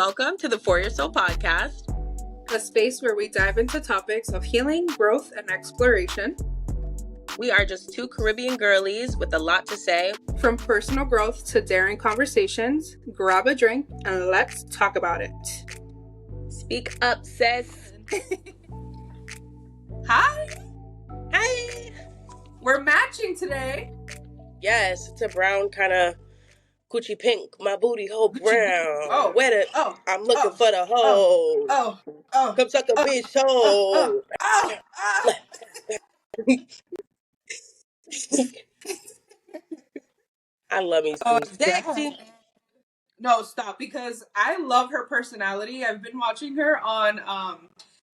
welcome to the For Your Soul podcast, a space where we dive into topics of healing, growth, and exploration. We are just two Caribbean girlies with a lot to say. From personal growth to daring conversations, grab a drink and let's talk about it. Speak up, sis. Hi. Hi. We're matching today. Yes, it's a brown kind of coochie pink. My booty hole brown. Oh. Wet it. Oh. I'm looking for the hoe. Come suck a bitch hoe. I love me some sexy. God. No, stop, because I love her personality. I've been watching her on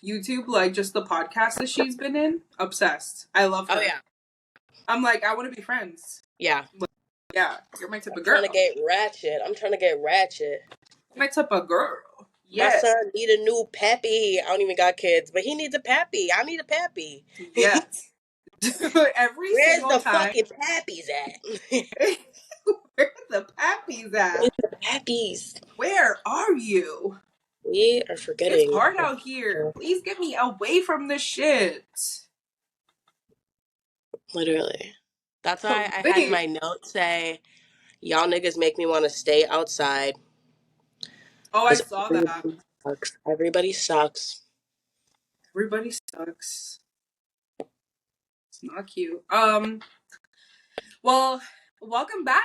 YouTube, like just the podcast that she's been in. Obsessed. I love her. Oh, yeah. I'm like, I want to be friends. Yeah. Yeah, you're my type of girl. I'm trying to get ratchet. My type of girl. Yes. My son need a new pappy. I don't even got kids, but he needs a pappy. I need a pappy. Yes. Where's the fucking pappies at? Where the pappies at? Where's the pappies? Where are you? We are forgetting. It's hard out here. Please get me away from this shit. Literally. That's why I had my note say, y'all niggas make me want to stay outside. Oh, I saw that. Sucks. Everybody sucks. Everybody sucks. It's not cute. Well, welcome back.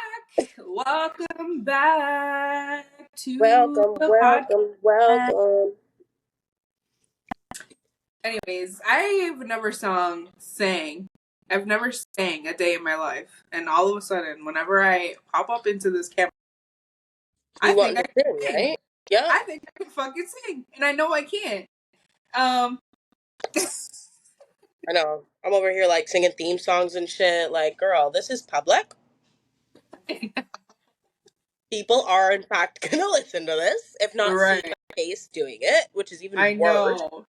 Welcome back to the welcome. Anyways, I've never sang a day in my life, and all of a sudden, whenever I pop up into this camera, I think I can sing, right? Yeah, I think I can fucking sing, and I know I can't. I know. I'm over here like singing theme songs and shit. Like, girl, this is public. People are in fact gonna listen to this, if not see my face doing it, which is even worse. Know.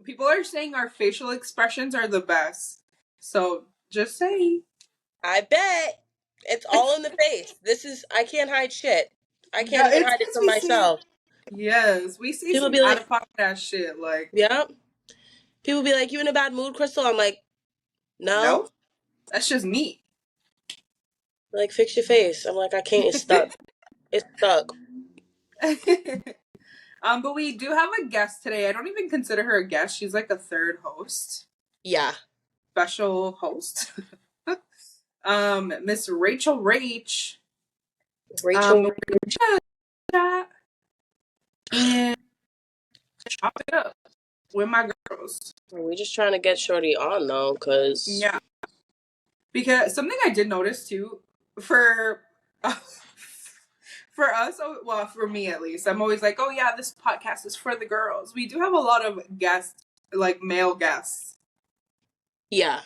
People are saying our facial expressions are the best. So just say. I bet. It's all in the face. I can't hide shit. I can't even hide it from myself. Yes, we see people some out of pocket ass shit. Like, yeah. People be like, "You in a bad mood, Crystal?" I'm like, no. That's just me. Like, fix your face. I'm like, I can't. It's stuck. It's stuck. But we do have a guest today. I don't even consider her a guest. She's like a third host. Yeah. Special host. Miss Rachel Rach. Rachel Rach. And chop it up with my girls. We're just trying to get Shorty on though, because something I did notice too, for us, well, for me at least, I'm always like, oh yeah, this podcast is for the girls. We do have a lot of guests, like male guests. Yeah,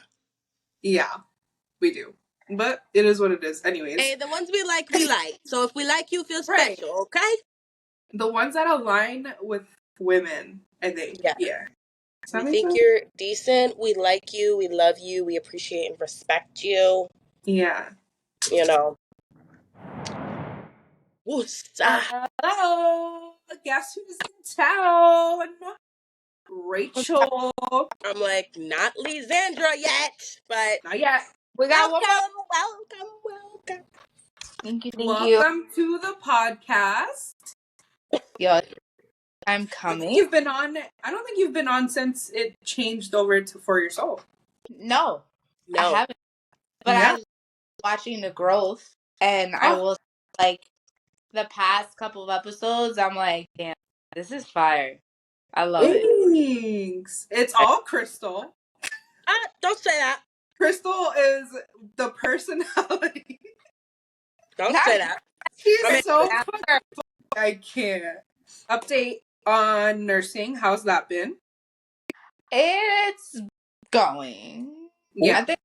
we do. But it is what it is. Anyways. Hey, the ones we like, we like. So if we like you, feel special, okay? The ones that align with women, I think. Yeah. We think you're decent. We like you. We love you. We appreciate and respect you. Yeah. You know. Hello. Guess who's in town? Rachel. I'm like, not Lisandra yet, but not yet. We got welcome. Thank you. Welcome to the podcast. Yo, I'm coming. I don't think you've been on since it changed over to For Your Soul. No. I haven't. But I was watching the growth, and I will like the past couple of episodes. I'm like, damn, this is fire. I love it. It's all Crystal. Don't say that. Crystal is the personality. Don't say that. She's so fucking. I can't. Update on nursing. How's that been? It's going. Yeah. I think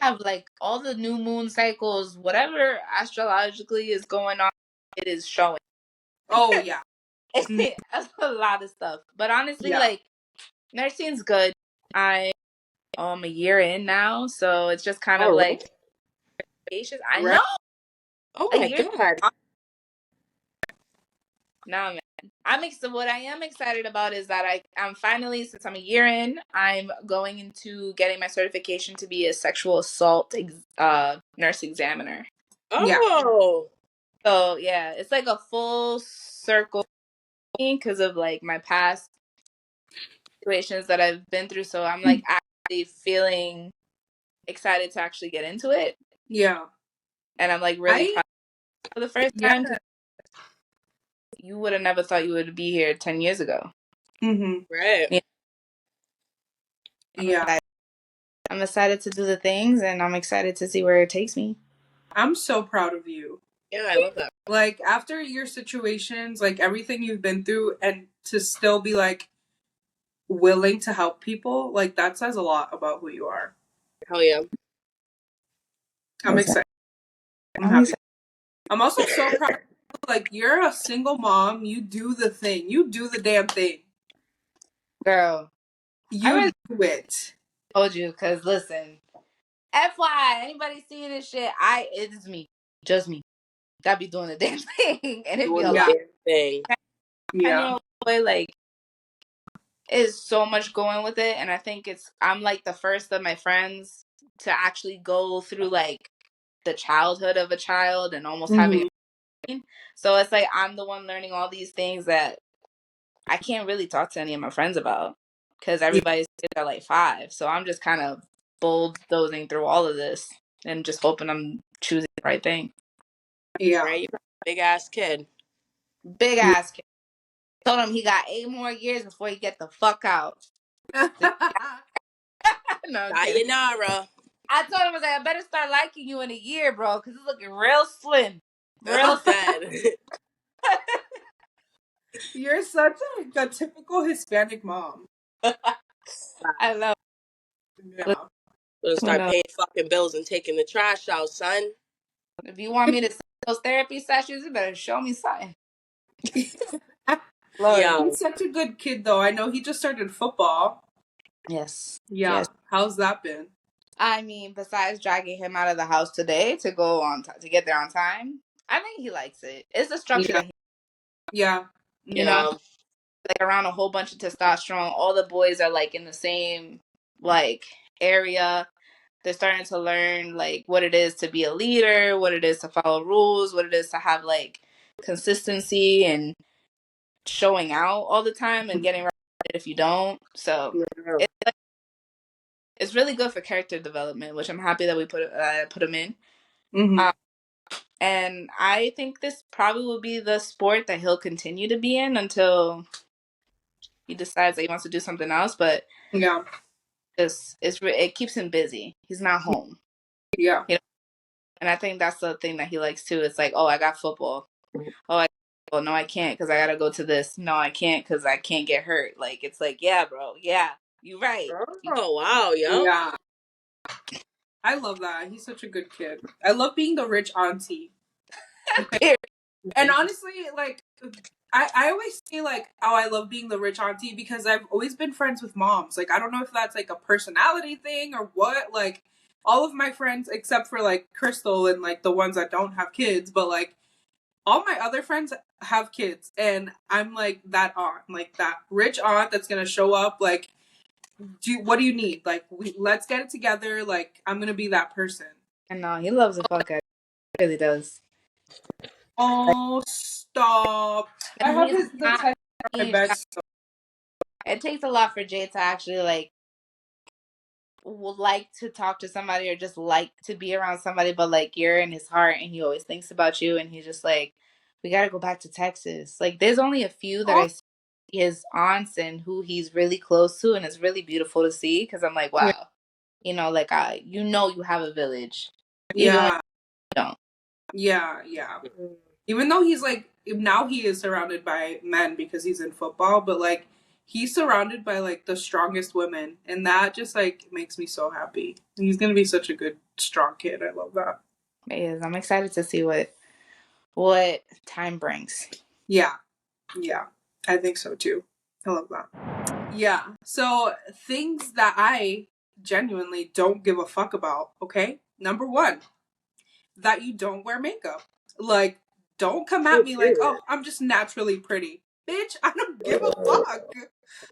I have like all the new moon cycles, whatever astrologically is going on, it is showing. Oh, yeah. That's a lot of stuff. But honestly, like, nursing's good. I'm a year in now, so it's just kind of like patience. I know. Oh my god. Nah, man. What I am excited about is that I'm finally, since I'm a year in, I'm going into getting my certification to be a sexual assault nurse examiner. Oh. So yeah, it's like a full circle because of like my past situations that I've been through. So I'm like actually feeling excited to actually get into it. Yeah. And I'm like really proud for the first time. You would have never thought you would be here 10 years ago. Mm-hmm. Right. Yeah. I'm excited to do the things, and I'm excited to see where it takes me. I'm so proud of you. Yeah, I love that. Like, after your situations, like, everything you've been through, and to still be, like, willing to help people, like, that says a lot about who you are. Hell yeah. I'm excited. I'm happy. I'm also so proud. Like, you're a single mom. You do the thing. You do the damn thing. Girl. You do it. Told you, because listen, FYI, anybody seeing this shit, it's me. Just me. Gotta be doing the damn thing. And it'd be a lot. Damn thing. Yeah. Boy, like, is so much going with it. And I think I'm like the first of my friends to actually go through like the childhood of a child and almost having. So it's like I'm the one learning all these things that I can't really talk to any of my friends about because everybody's at like 5. So I'm just kind of bulldozing through all of this and just hoping I'm choosing the right thing. Yeah. Right? Big ass kid. Big ass kid. Told him he got 8 more years before he get the fuck out. No, sayonara. I told him, I better start liking you in a year, bro, because it's looking real slim. Real slim. You're such a typical Hispanic mom. I love it. Yeah. Gonna start paying fucking bills and taking the trash out, son. If you want me to send those therapy sessions, you better show me something. Yeah. He's such a good kid, though. I know he just started football. Yes. Yeah. Yes. How's that been? I mean, besides dragging him out of the house today to go on to get there on time, I think he likes it. It's the structure that he. Yeah. You know, like around a whole bunch of testosterone. All the boys are like in the same like area. They're starting to learn like what it is to be a leader, what it is to follow rules, what it is to have like consistency and showing out all the time and getting right if you don't. So it's really good for character development, which I'm happy that we put him in. And I think this probably will be the sport that he'll continue to be in until he decides that he wants to do something else. But yeah, it keeps him busy. He's not home. Yeah, you know? And I think that's the thing that he likes too. It's like, oh, I got football. Oh, no, I can't because I gotta go to this. No, I can't because I can't get hurt. Like it's like, yeah, bro, yeah, you're right. Oh wow, yo. Yeah. I love that. He's such a good kid. I love being the rich auntie. And honestly, like, I always say, like, oh, I love being the rich auntie because I've always been friends with moms. Like, I don't know if that's, like, a personality thing or what. Like, all of my friends, except for, like, Crystal and, like, the ones that don't have kids, but, like, all my other friends have kids. And I'm, like, that aunt. Like, that rich aunt that's going to show up, like, what do you need? Like, let's get it together. Like, I'm gonna be that person. I know he loves the fuck out. He really does. Oh, stop! I have the text on my bed. It takes a lot for Jay to actually like would like to talk to somebody or just like to be around somebody, but like you're in his heart and he always thinks about you and he's just like, we got to go back to Texas. Like, there's only a few that I see his aunts and who he's really close to, and it's really beautiful to see because I'm like, wow, you know, like you have a village. Yeah. Even yeah. Even though he's like, now he is surrounded by men because he's in football, but like he's surrounded by like the strongest women, and that just like makes me so happy. He's gonna be such a good, strong kid. I love that. He is. I'm excited to see what time brings. Yeah, I think so too. I love that. Yeah. So things that I genuinely don't give a fuck about. Okay, number 1, that you don't wear makeup. Like, don't come at me like, oh, I'm just naturally pretty. Bitch, I don't give a fuck.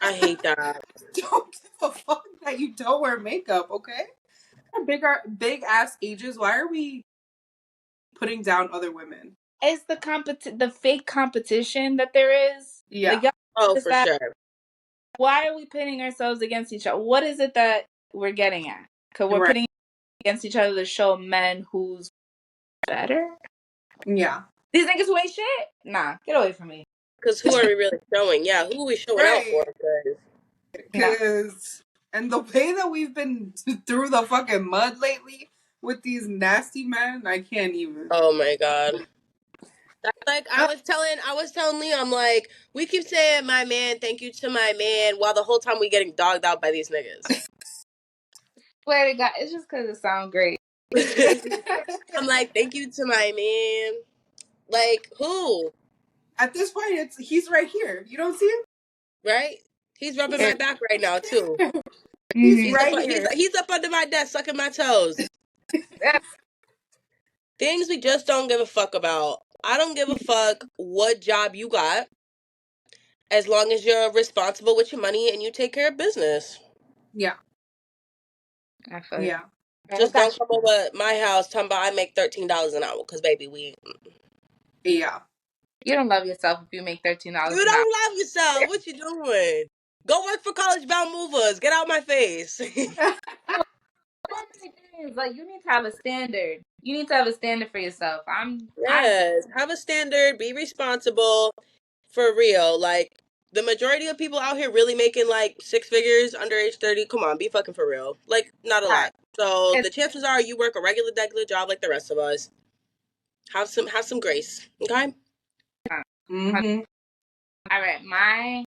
I hate that. Don't give a fuck that you don't wear makeup, okay? Big ass ages. Why are we putting down other women? It's the fake competition that there is. Yeah. Oh, for sure. Why are we pitting ourselves against each other? What is it that we're getting at? Because we're pitting against each other to show men who's better. Yeah. These niggas who ain't shit? Nah, get away from me. Because who are we really showing? Yeah, who are we showing out for? Because, and the way that we've been through the fucking mud lately with these nasty men, I can't even. Oh my God. Like I was telling Lee, I'm like, we keep saying my man, thank you to my man, while the whole time we getting dogged out by these niggas. Swear to God, it's just because it sounds great. I'm like, thank you to my man. Like, who? At this point, he's right here. You don't see him? Right? He's rubbing my back right now, too. He's right here. He's up under my desk, sucking my toes. Things we just don't give a fuck about. I don't give a fuck what job you got, as long as you're responsible with your money and you take care of business. Yeah. Yeah. Just don't come over at my house talking about I make $13 an hour, because baby, we... Yeah. You don't love yourself if you make $13 an hour. You don't love yourself. What you doing? Go work for College Bound Movers. Get out my face. Like, you need to have a standard. You need to have a standard for yourself. Have a standard. Be responsible. For real. Like, the majority of people out here really making, like, 6 figures under age 30. Come on, be fucking for real. Like, not a lot. So, the chances are you work a regular job like the rest of us. Have some grace. Okay? Mm-hmm. All right, my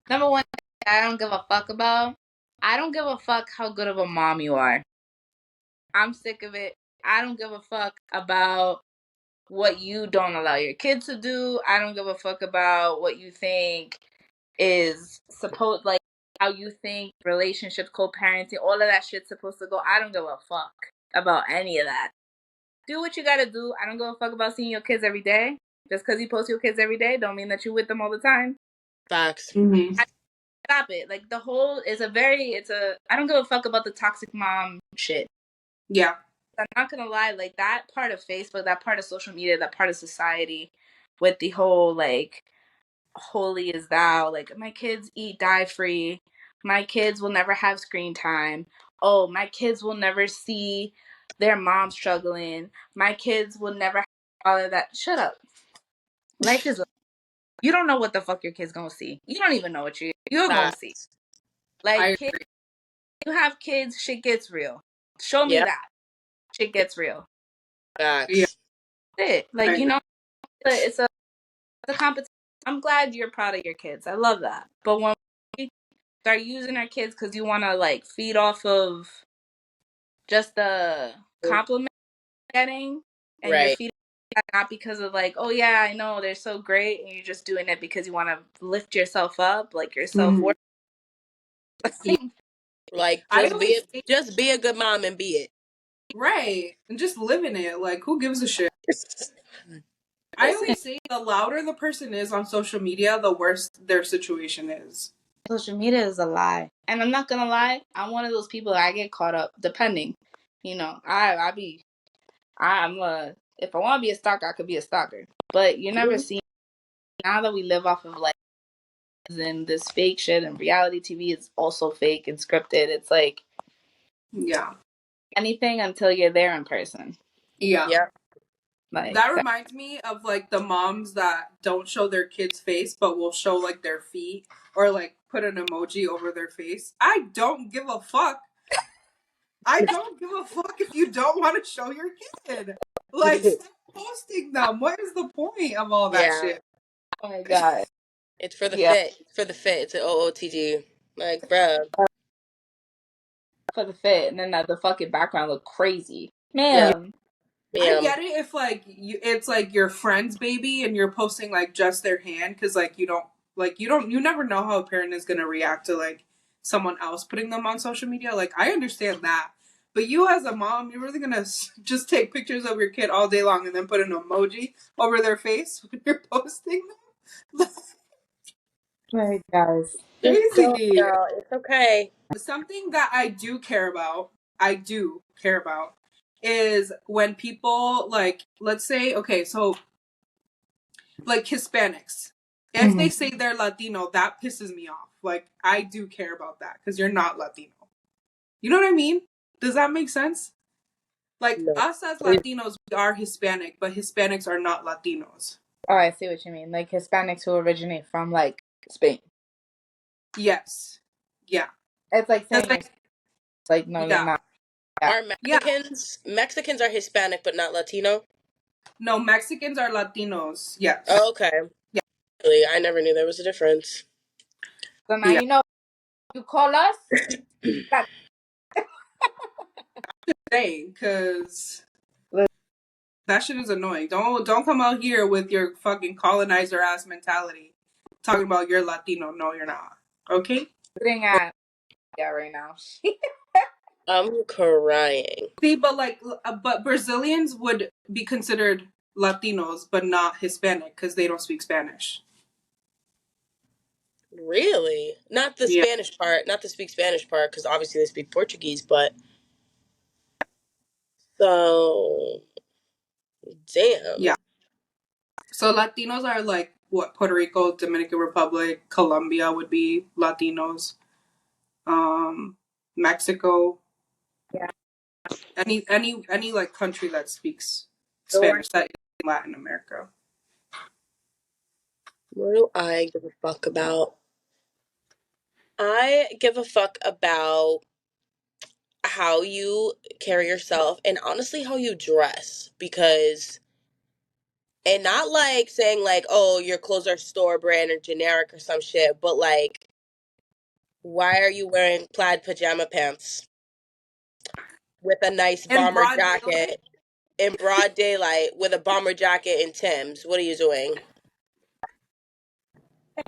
number one thing I don't give a fuck about. I don't give a fuck how good of a mom you are. I'm sick of it. I don't give a fuck about what you don't allow your kids to do. I don't give a fuck about what you think is supposed, like how you think relationships, co-parenting, all of that shit's supposed to go. I don't give a fuck about any of that. Do what you gotta do. I don't give a fuck about seeing your kids every day. Just because you post your kids every day don't mean that you're with them all the time. Facts. Mm-hmm. Stop it. Like, the whole is I don't give a fuck about the toxic mom shit. Yeah. I'm not gonna lie, like, that part of Facebook, that part of social media, that part of society with the whole, like, holy is thou, like, my kids eat dye free, my kids will never have screen time, oh, my kids will never see their mom struggling, my kids will never have all of that. Shut up. Life is you don't know what the fuck your kid's gonna see. You don't even know what you're gonna see. Like, kids, you have kids, shit gets real. Show me that. Shit gets real. Facts. Yeah. It. Like, you know, it's a competition. I'm glad you're proud of your kids. I love that. But when we start using our kids because you want to, like, feed off of just the compliment you're getting, and you're feeding not because of, like, oh yeah, I know they're so great, and you're just doing it because you want to lift yourself up, like, your self-worth. Like, just be a good mom and be it. Right. And just live in it. Like, who gives a shit? I always say the louder the person is on social media, the worse their situation is. Social media is a lie. And I'm not gonna lie, I'm one of those people that I get caught up, depending. You know, if I want to be a stalker, I could be a stalker. But you never see, now that we live off of, like, and this fake shit, and reality TV is also fake and scripted. It's like, yeah, anything until you're there in person. Yeah. Like, that reminds me of, like, the moms that don't show their kids' face but will show, like, their feet or, like, put an emoji over their face. I don't give a fuck. I don't give a fuck if you don't want to show your kid. Like, stop posting them. What is the point of all that shit? Oh my God. It's for the fit. It's for the fit. It's an OOTG. Like, bruh. For the fit. And then the fucking background look crazy. Man. I get it if, like, it's like your friend's baby and you're posting, like, just their hand because, like, you never know how a parent is gonna react to, like, someone else putting them on social media. Like, I understand that, but you as a mom, you're really gonna just take pictures of your kid all day long and then put an emoji over their face when you're posting them? Right, guys. Crazy. Girl, it's okay. Something that I do care about, is when people, like, let's say, okay, so like Hispanics, if they say they're Latino, that pisses me off. Like, I do care about that because you're not Latino. You know what I mean? Does that make sense? Like, No. us as Latinos, we are Hispanic, but Hispanics are not Latinos. Oh, I see what you mean. Like Hispanics who originate from like Spain. Yes. Yeah. It's like saying Like, you're like, no, you're yeah. not. Yeah. Are Mexicans are Hispanic but not Latino? No, Mexicans are Latinos. Yes. Oh, okay. Yeah. Really, I never knew there was a difference. So now you know you call us. Because that shit is annoying. Don't come out here with your fucking colonizer ass mentality, talking about you're Latino. No, you're not. Okay. Sitting at right now. I'm crying. See, but Brazilians would be considered Latinos, but not Hispanic because they don't speak Spanish. Really? Not the Yeah. Spanish part, not the speak Spanish part, because obviously they speak Portuguese, but so damn. Yeah. So Latinos are like what Puerto Rico, Dominican Republic, Colombia would be Latinos. Mexico. Yeah. Any like country that speaks So Spanish that is in Latin America. What do I give a fuck about? I give a fuck about how you carry yourself and honestly how you dress, because and not like saying like, oh, your clothes are store brand or generic or some shit, but like, why are you wearing plaid pajama pants with a nice In bomber broad daylight? jacket in broad daylight with a bomber jacket and Tim's? What are you doing?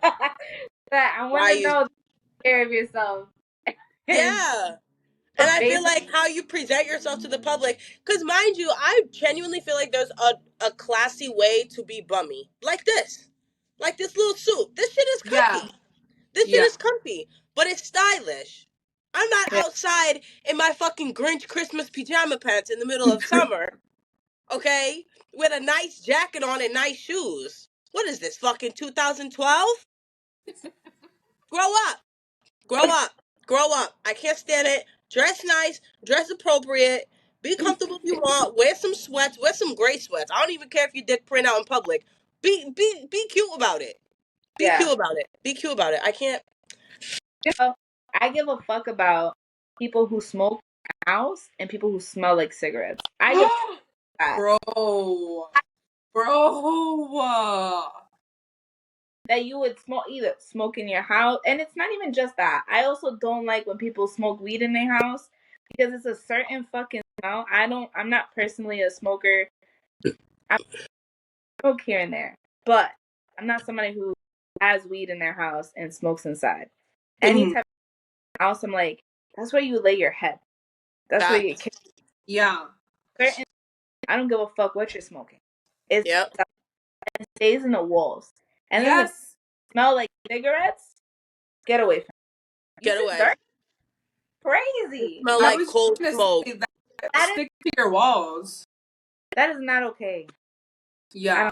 I want Why to you? know take care of yourself. Yeah. And I feel like how you present yourself to the public, because mind you, I genuinely feel like there's a classy way to be bummy. Like this. Like this little suit. This shit is Yeah. comfy. This shit Yeah. is comfy, but it's stylish. I'm not Yeah. outside in my fucking Grinch Christmas pajama pants in the middle of summer, okay? With a nice jacket on and nice shoes. What is this, fucking 2012? Grow up. Grow up. Grow up. I can't stand it. Dress nice. Dress appropriate. Be comfortable if you want. Wear some sweats. Wear some gray sweats. I don't even care if your dick print out in public. Be cute about it. Be Yeah. cute about it. Be cute about it. I can't. I give a fuck about people who smoke in the house and people who smell like cigarettes. I give that. Bro. That you would smoke in your house, and it's not even just that. I also don't like when people smoke weed in their house because it's a certain fucking smell. I'm not personally a smoker. I smoke here and there, but I'm not somebody who has weed in their house and smokes inside. Anytime house, I'm like, that's where you lay your head. That's where you. Yeah. Certain, I don't give a fuck what you're smoking. It stays in the walls, and then the smell like cigarettes. Get away from me. Get away. Dirt? Crazy. Smell like cold smoke. Stick to your walls. That is not okay. Yeah.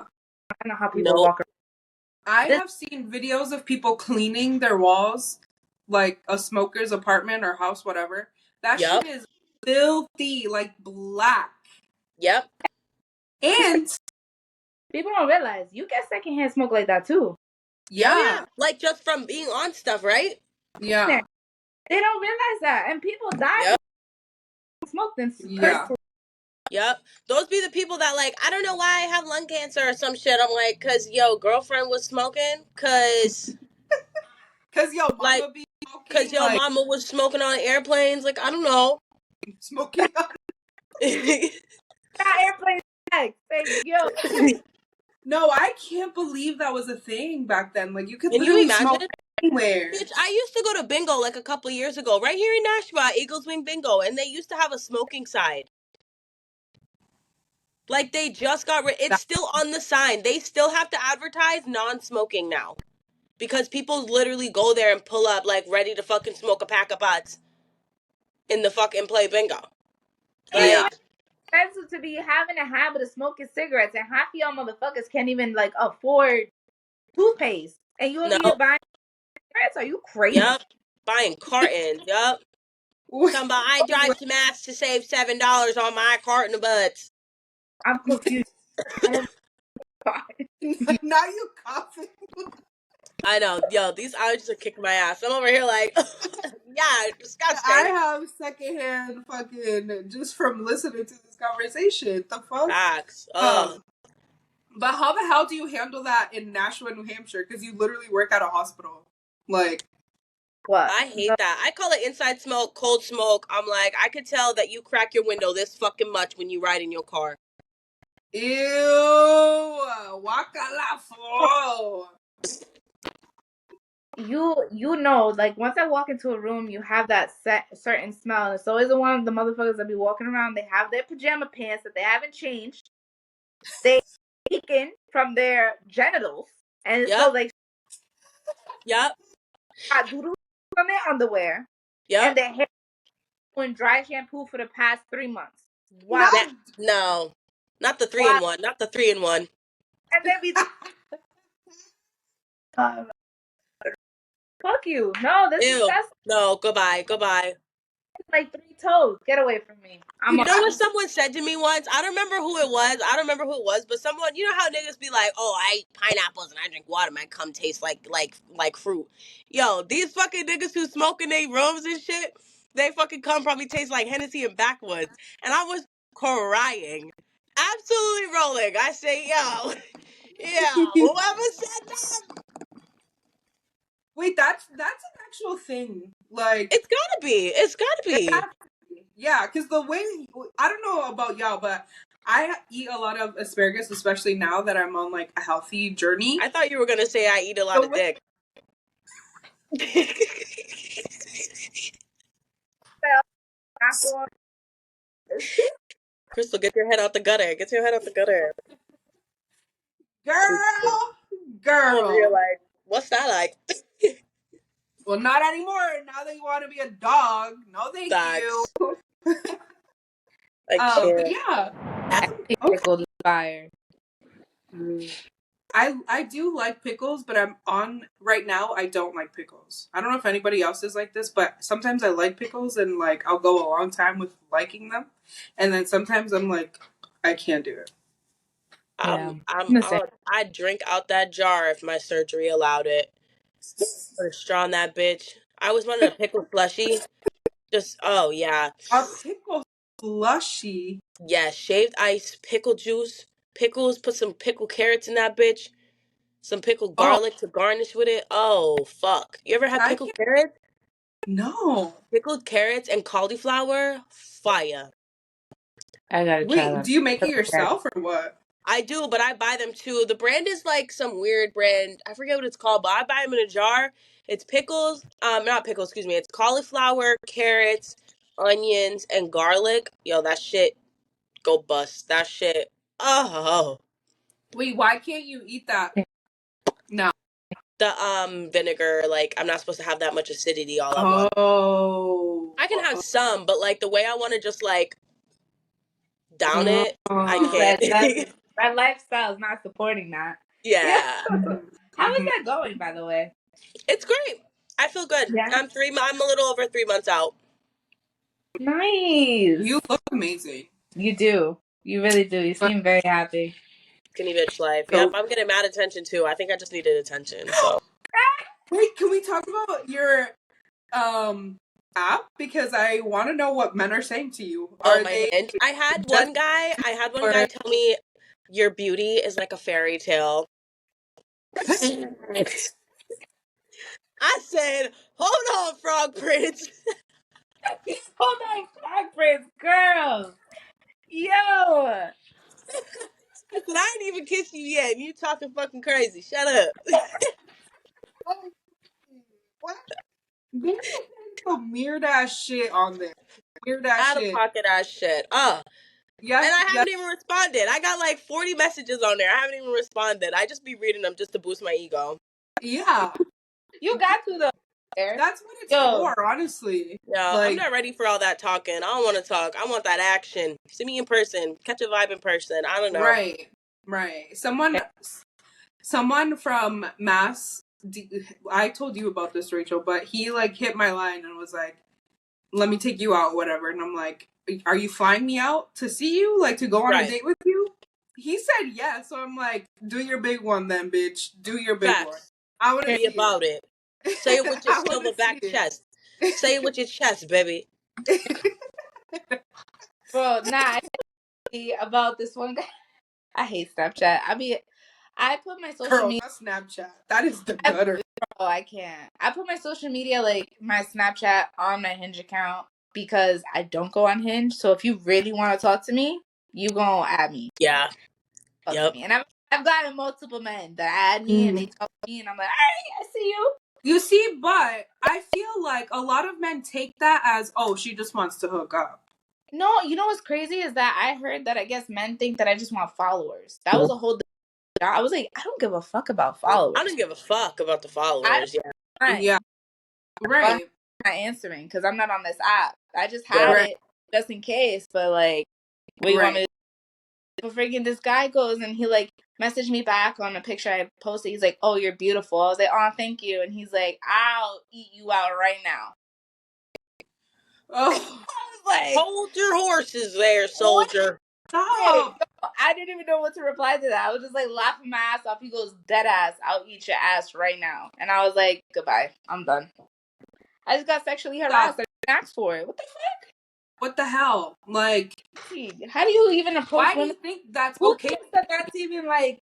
I don't know how people walk around. I have seen videos of people cleaning their walls, like a smoker's apartment or house, whatever. That shit is filthy, like black. Yep. And people don't realize you get secondhand smoke like that too. Yeah. Oh, yeah. Like just from being on stuff, right? Yeah. They don't realize that. And people die from smoke than Yep. Those be the people that like, I don't know why I have lung cancer or some shit. I'm like, cause yo, girlfriend was smoking. Cause yo, mama like, be smoking. Cause yo, mama was smoking on airplanes. Like, I don't know. Smoking on airplane sex. Like, yo. No, I can't believe that was a thing back then. Like, you could Can literally you imagine? smoke anywhere. Bitch, I used to go to bingo like a couple years ago, right here in Nashville, Eagles Wing Bingo, and they used to have a smoking side. Like, they just got rid. It's still on the sign. They still have to advertise non-smoking now. because people literally go there and pull up like ready to fucking smoke a pack of butts in the fucking play bingo. Like, it's expensive to be having a habit of smoking cigarettes, and half of y'all motherfuckers can't even like afford toothpaste, and you over here buying cigarettes? Are you crazy? Yep, buying cartons. Yep. Somebody, I drive to Mass to save $7 on my carton of butts. I'm confused. Now you coughing. I know, yo, these allergies are kicking my ass. I'm over here like, yeah, disgusting. I have secondhand fucking just from listening to this conversation. The fuck? Facts. But how the hell do you handle that in Nashua, New Hampshire? Because you literally work at a hospital. Like, what? I hate that. I call it inside smoke, cold smoke. I'm like, I could tell that you crack your window this fucking much when you ride in your car. Ew, waka la fo. You know, like once I walk into a room, you have that certain smell, and it's always the one of the motherfuckers that be walking around. They have their pajama pants that they haven't changed. They taken from their genitals, and it smells like hot doodle from their underwear. And their hair doing dry shampoo for the past 3 months. Wow. No, not the 3-in-1. Not the 3-in-1. And then we. Fuck you. No, this is disgusting. No, goodbye. Like 3 toes. Get away from me. You know what someone said to me once? I don't remember who it was. But someone, you know how niggas be like, oh, I eat pineapples and I drink water, my cum tastes like fruit. Yo, these fucking niggas who smoke in their rooms and shit, they fucking cum probably taste like Hennessy and backwoods. And I was crying. Absolutely rolling. I say, yo, whoever said that. Wait, that's an actual thing. Like, it's gotta be. Yeah, because the way, I don't know about y'all, but I eat a lot of asparagus, especially now that I'm on like a healthy journey. I thought you were gonna say I eat a lot of dick. Crystal, get your head out the gutter. Girl. You're like, what's that like? Well, not anymore. Now that you want to be a dog. No, thank you. But yeah. Pickled fire. I do like pickles, but I'm on right now. I don't like pickles. I don't know if anybody else is like this, but sometimes I like pickles and like I'll go a long time with liking them, and then sometimes I'm like, I can't do it. I drink out that jar if my surgery allowed it. Put a straw in that bitch. I always wanted a pickle slushy. Just a pickle slushy. Yeah, shaved ice, pickle juice, pickles. Put some pickled carrots in that bitch. Some pickled garlic to garnish with it. Oh fuck! You ever had pickled carrots? No. Pickled carrots and cauliflower, fire. I gotta try that. Do you make it yourself or what? I do, but I buy them too. The brand is like some weird brand. I forget what it's called, but I buy them in a jar. It's pickles, not pickles, excuse me. It's cauliflower, carrots, onions, and garlic. Yo, that shit go bust. That shit. Oh. Wait, why can't you eat that? No. The vinegar, like I'm not supposed to have that much acidity all at once. Oh. I can have some, but like the way I want to just like down it, I can't. My lifestyle is not supporting that. Yeah. How is that going, by the way? It's great. I feel good. Yeah. I'm a little over 3 months out. Nice. You look amazing. You do. You really do. You seem very happy. Skinny bitch life. Yep, I'm getting mad attention too. I think I just needed attention. So. Wait, can we talk about your app? Because I want to know what men are saying to you. Are they? Hinge? I had one guy tell me your beauty is like a fairy tale. I said, hold on, Frog Prince. Hold on, Frog Prince, girl. Yo. I said, I ain't even kissed you yet, and you talking fucking crazy. Shut up. What? They some weird ass shit on there. Weird ass shit. Out of pocket ass shit. Yes. And I haven't even responded. I got like 40 messages on there. I haven't even responded. I just be reading them just to boost my ego. Yeah. You got to though. That's what it's for, honestly. Yeah, I'm not ready for all that talking. I don't want to talk. I want that action. See me in person. Catch a vibe in person. I don't know. Right. Someone from Mass. I told you about this, Rachel, but he like hit my line and was like, "Let me take you out, whatever." And I'm like, "Are you flying me out to see you? Like to go on a date with you?" He said yes, so I'm like, "Do your big one, then, bitch. Do your big one. I want to see about it. Say it with your silverback chest. Say it with your chest, baby." Bro, nah. About this one guy. I hate Snapchat. I put my social media. Snapchat. That is the gutter. Oh, I can't. I put my social media, like my Snapchat, on my Hinge account because I don't go on Hinge. So if you really want to talk to me, you gonna add me. Yeah. Yep. And I've gotten multiple men that add me and they talk to me, and I'm like, all right, I see you. You see, but I feel like a lot of men take that as, oh, she just wants to hook up. No, you know what's crazy is that I heard that I guess men think that I just want followers. That was a whole. I was like, I don't give a fuck about followers. I don't give a fuck about the followers. Yeah. Right. I'm not answering because I'm not on this app. I just had it just in case, but like, what you want me to do? Freaking this guy goes and he like messaged me back on a picture I posted. He's like, "Oh, you're beautiful." I was like, "Oh, thank you." And he's like, "I'll eat you out right now." Oh, I was like, hold your horses there, soldier. Stop. I didn't even know what to reply to that. I was just like laughing my ass off. He goes, "Dead ass, I'll eat your ass right now." And I was like, "Goodbye, I'm done." I just got sexually harassed. I didn't ask for it. What the fuck? What the hell? Like, how do you even approach why women? do you think that's Who okay? thinks that that's even like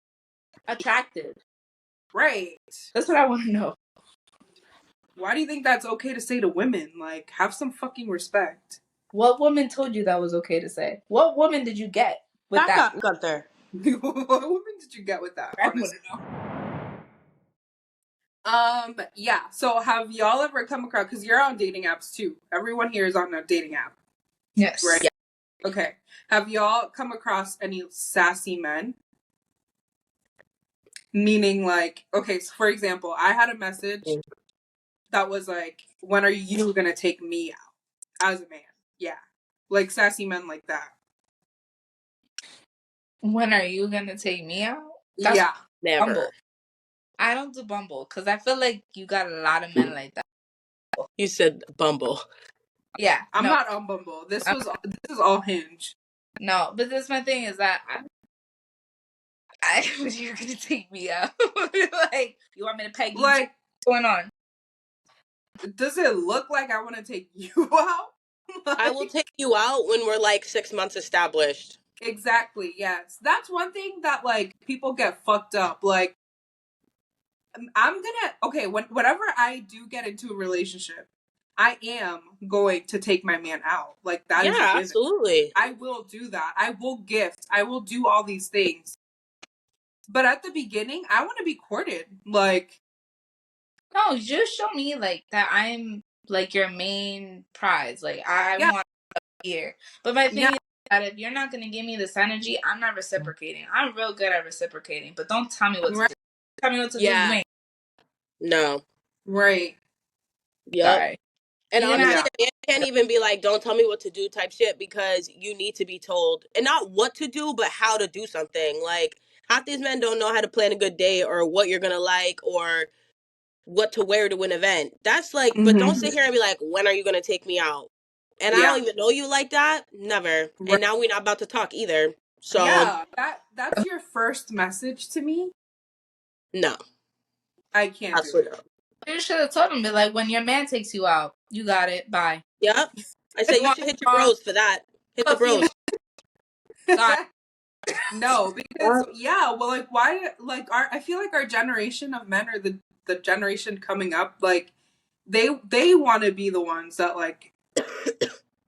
attractive? Right. That's what I want to know. Why do you think that's okay to say to women? Like, have some fucking respect. What woman told you that was okay to say? What woman did you get with that? Gunther. What woman did you get with that? I want to know. Yeah. So have y'all ever come across, because you're on dating apps too. Everyone here is on a dating app. Yes. Right? Yeah. Okay. Have y'all come across any sassy men? Meaning like, okay, so for example, I had a message that was like, when are you gonna take me out as a man? Yeah. Like sassy men like that. When are you gonna take me out? Yeah. Never. Bumble. I don't do Bumble because I feel like you got a lot of men like that. You said Bumble. Yeah. I'm not on Bumble. This is all Hinge. No, but that's my thing is that you're gonna take me out. Like, you want me to peg you? Like, what's going on? Does it look like I want to take you out? Like, I will take you out when we're like 6 months established. Exactly, yes. That's one thing that like people get fucked up. Like, whenever I do get into a relationship, I am going to take my man out. Like, that is a given. Absolutely. I will do that. I will gift. I will do all these things. But at the beginning, I want to be courted. Like, no, just show me like that I'm like your main prize. Like, I want to be here. But my thing is that if you're not gonna give me this energy, I'm not reciprocating. I'm real good at reciprocating, but don't tell me what to do. Tell me what to do. You ain't. No. Right. Yep. Sorry. And honestly, it can't even be like, don't tell me what to do type shit, because you need to be told, and not what to do, but how to do something. Like, half these men don't know how to plan a good day or what you're gonna like or what to wear to an event. That's like, but don't sit here and be like, when are you gonna take me out? And I don't even know you like that. Never. Right. And now we're not about to talk either. So yeah, that's your first message to me. No, I can't do it. You should have told him, be like, when your man takes you out, you got it. Bye. Yep. I say you should hit your bros for that. Hit the bros. No, because well, like, why? Like, I feel like our generation of men, or the generation coming up, like, they want to be the ones that like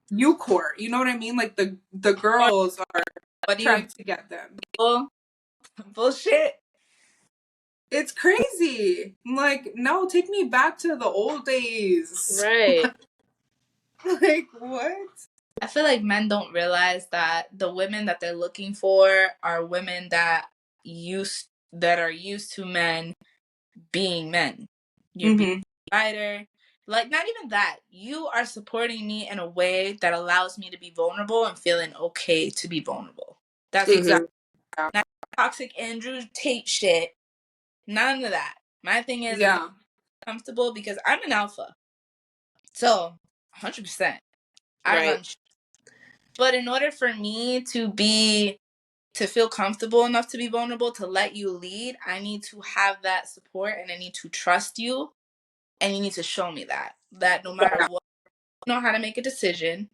you court. You know what I mean? Like the girls are trying to get them. Bullshit. It's crazy. I'm like, no, take me back to the old days. Right. Like, what? I feel like men don't realize that the women that they're looking for are women that are used to men being men. You're being a provider. Like, not even that. You are supporting me in a way that allows me to be vulnerable and feeling okay to be vulnerable. That's exactly. Not toxic Andrew Tate shit. None of that. My thing is I'm comfortable because I'm an alpha. So, 100%. I run shit. But in order for me to feel comfortable enough to be vulnerable, to let you lead, I need to have that support and I need to trust you. And you need to show me that no matter what, you know how to make a decision.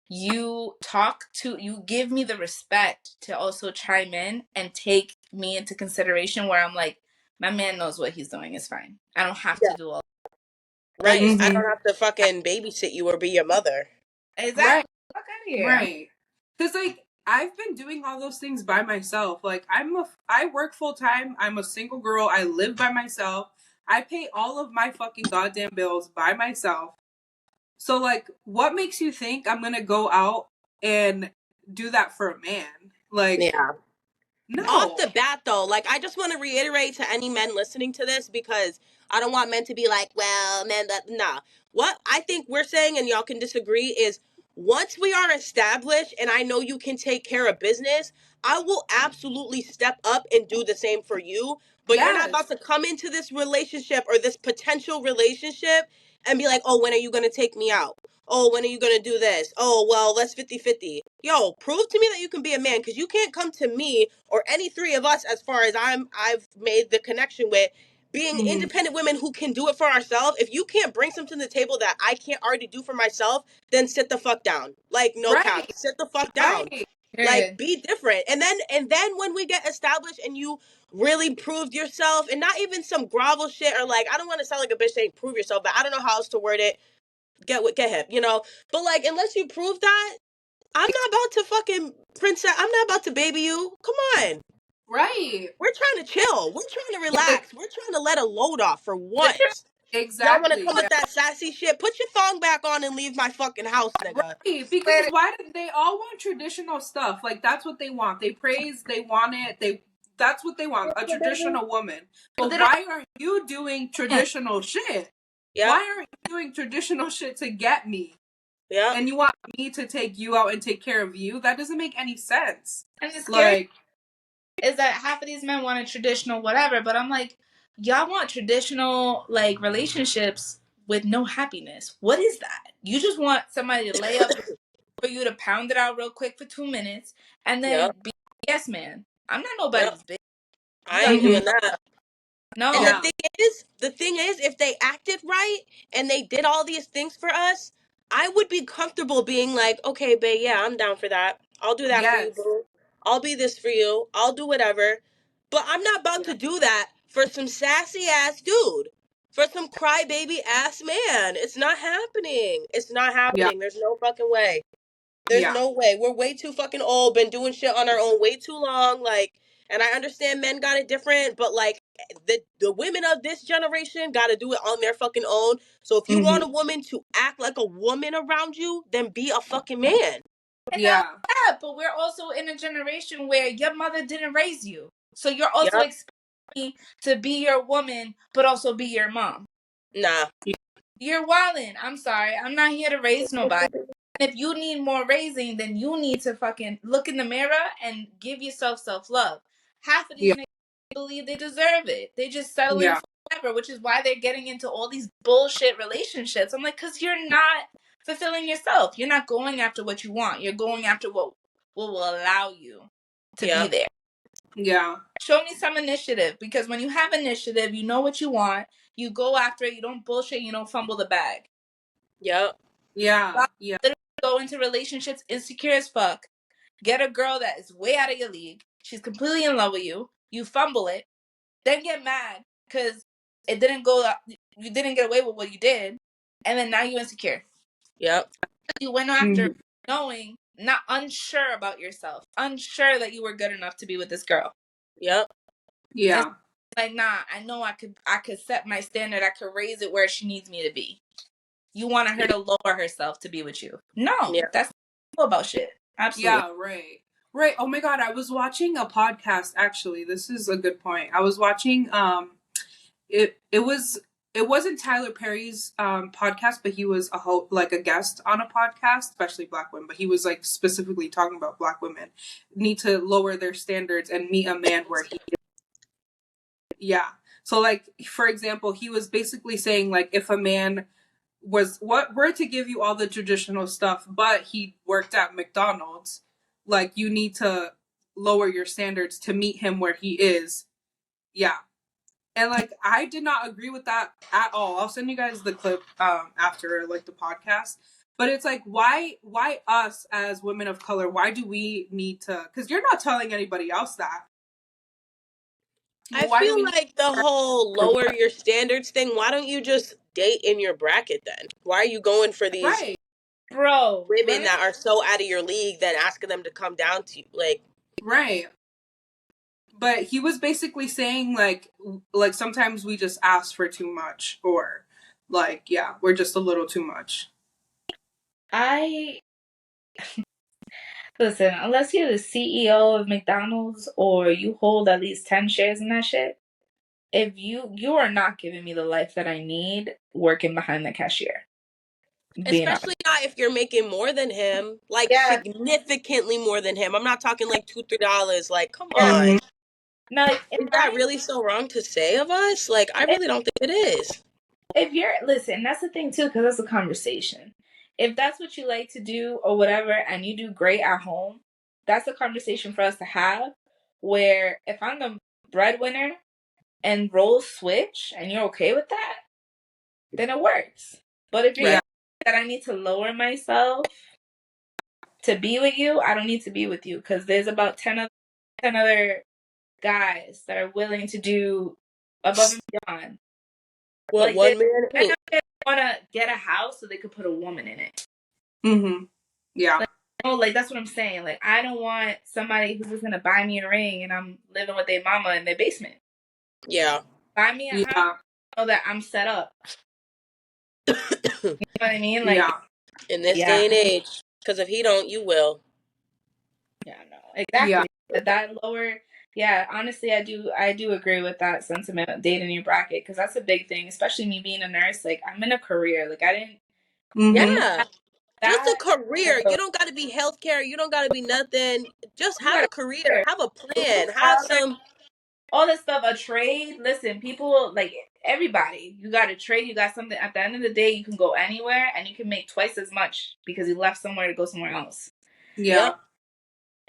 You give me the respect to also chime in and take me into consideration where I'm like, my man knows what he's doing is fine. I don't have to do all that. Right. I don't have to fucking babysit you or be your mother. Exactly. Right. Fuck out of here. Right. Because, like, I've been doing all those things by myself. Like, I work full time. I'm a single girl. I live by myself. I pay all of my fucking goddamn bills by myself. So, like, what makes you think I'm gonna go out and do that for a man? Like, no. Off the bat, though, like, I just want to reiterate to any men listening to this, because I don't want men to be like, well, man, nah. What I think we're saying, and y'all can disagree, is once we are established and I know you can take care of business, I will absolutely step up and do the same for you. But you're not about to come into this relationship or this potential relationship and be like, oh, when are you going to take me out? Oh, when are you going to do this? Oh, well, let's 50-50. Yo, prove to me that you can be a man, because you can't come to me or any three of us, as far as I've made the connection with, being independent women who can do it for ourselves. If you can't bring something to the table that I can't already do for myself, then sit the fuck down. Like, no cap. Sit the fuck down. Like, be different. And then when we get established and you really proved yourself, and not even some grovel shit, or like, I don't want to sound like a bitch saying prove yourself, but I don't know how else to word it. Get hip, you know? But like, unless you prove that, I'm not about to fucking princess. I'm not about to baby you. Come on. Right. We're trying to chill. We're trying to relax. We're trying to let a load off for once. Exactly. Y'all want to come with that sassy shit? Put your thong back on and leave my fucking house, nigga. Right, because why did they all want traditional stuff? Like, that's what they want. They praise, they want it, that's what they want, a traditional woman. But why aren't you doing traditional shit? Yep. Why aren't you doing traditional shit to get me? Yeah. And you want me to take you out and take care of you? That doesn't make any sense. And the scary is that half of these men want a traditional whatever, but I'm like, y'all want traditional, like, relationships with no happiness. What is that? You just want somebody to lay up for you to pound it out real quick for 2 minutes and then be a yes man. I'm not nobody's bitch. I ain't doing that. No. And the thing is, if they acted right and they did all these things for us, I would be comfortable being like, okay, babe, yeah, I'm down for that. I'll do that for you, boo. I'll be this for you. I'll do whatever. But I'm not about to do that for some sassy ass dude. For some crybaby ass man. It's not happening. It's not happening. There's no fucking way. There's no way. We're way too fucking old, been doing shit on our own way too long. Like, and I understand men got it different, but like, the women of this generation got to do it on their fucking own. So if you want a woman to act like a woman around you, then be a fucking man. Yeah, but we're also in a generation where your mother didn't raise you. So you're also expecting me to be your woman, but also be your mom. Nah. You're wildin'. I'm sorry. I'm not here to raise nobody. And if you need more raising, then you need to fucking look in the mirror and give yourself self-love. Half of these niggas believe they deserve it. They just settle in forever, which is why they're getting into all these bullshit relationships. I'm like, because you're not fulfilling yourself. You're not going after what you want. You're going after what will allow you to be there. Yeah. Show me some initiative, because when you have initiative, you know what you want. You go after it. You don't bullshit. You don't fumble the bag. Yep. Yeah. Literally go into relationships insecure as fuck. Get a girl that is way out of your league. She's completely in love with you. You fumble it. Then get mad because it didn't go. You didn't get away with what you did. And then now you're insecure. Yep. You went after knowing, not unsure about yourself. Unsure that you were good enough to be with this girl. Yep. Yeah. And like, nah, I know I could set my standard. I could raise it where she needs me to be. You want her to lower herself to be with you. No, that's not about shit. Absolutely. Yeah, right. Right. Oh my God. I was watching a podcast, actually. This is a good point. I was watching, it it wasn't Tyler Perry's podcast, but he was a guest on a podcast, especially Black women. But he was like specifically talking about Black women need to lower their standards and meet a man where he. Yeah. So like, for example, he was basically saying like if a man were to give you all the traditional stuff, but he worked at McDonald's, like you need to lower your standards to meet him where he is. Yeah. And like I did not agree with that at all. I'll send you guys the clip after like the podcast. But it's like why us as women of color, why do we need to, because you're not telling anybody else that. I feel like the whole lower your standards thing, why don't you just date in your bracket then? Why are you going for these women that are so out of your league then asking them to come down to you? Like, right. But he was basically saying like sometimes we just ask for too much, or like, yeah, we're just a little too much. Listen, unless you're the CEO of McDonald's or you hold at least 10 shares in that shit, if you are not giving me the life that I need working behind the cashier. Especially not if you're making more than him, like significantly more than him. I'm not talking like $2-3. Like, come on. No, is that really so wrong to say of us? Like, I really don't think it is. If listen, that's the thing too, because that's a conversation. If that's what you like to do or whatever, and you do great at home, that's a conversation for us to have. Where if I'm the breadwinner and roles switch and you're okay with that, then it works. But if you're that I need to lower myself to be with you, I don't need to be with you, because there's about 10 other guys that are willing to do above and beyond. What, like, one man? They want to get a house so they could put a woman in it. Mm-hmm. Yeah. Like that's what I'm saying. Like, I don't want somebody who's just gonna buy me a ring and I'm living with their mama in their basement. Yeah. Buy me a house, so that I'm set up. You know what I mean? Like, in this day and age, because if he don't, you will. Yeah, no, exactly. Yeah. But that lower, honestly, I do agree with that sentiment of dating your bracket, because that's a big thing, especially me being a nurse. Like, I'm in a career. Like, I didn't. Yeah. Just a career. You don't got to be healthcare. You don't got to be nothing. Just have a career. Have a plan. Have some. All this stuff, a trade. Listen, people, like, everybody, you got a trade. You got something. At the end of the day, you can go anywhere and you can make twice as much because you left somewhere to go somewhere else. Yeah.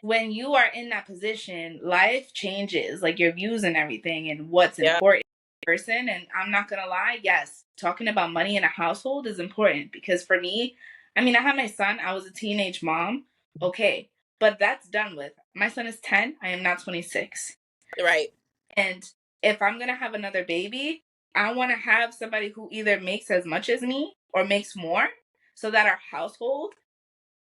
When you are in that position, life changes, like your views and everything and what's important to the person. And I'm not going to lie. Yes. Talking about money in a household is important, because for me, I mean, I had my son. I was a teenage mom. Okay. But that's done with. My son is 10. I am now 26. Right. And if I'm going to have another baby, I want to have somebody who either makes as much as me or makes more, so that our household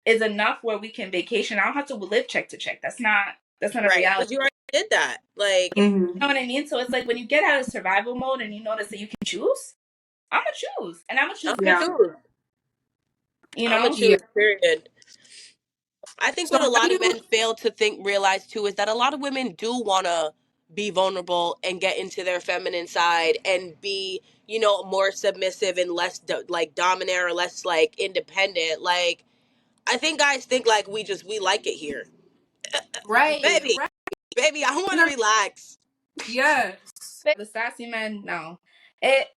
is enough where we can vacation. I don't have to live check to check. That's not a reality. Because you already did that. Like, you know what I mean? So it's like when you get out of survival mode and you notice that you can choose, I'm going to choose. And I'm going to choose good. You know? I'm going to choose, period. I think what a lot of men fail to realize too is that a lot of women do want to be vulnerable and get into their feminine side and be, you know, more submissive and less dominant or less like independent. Like, I think guys think like we like it here. Right. Baby, I want to relax. Yes. The sassy men, no. It's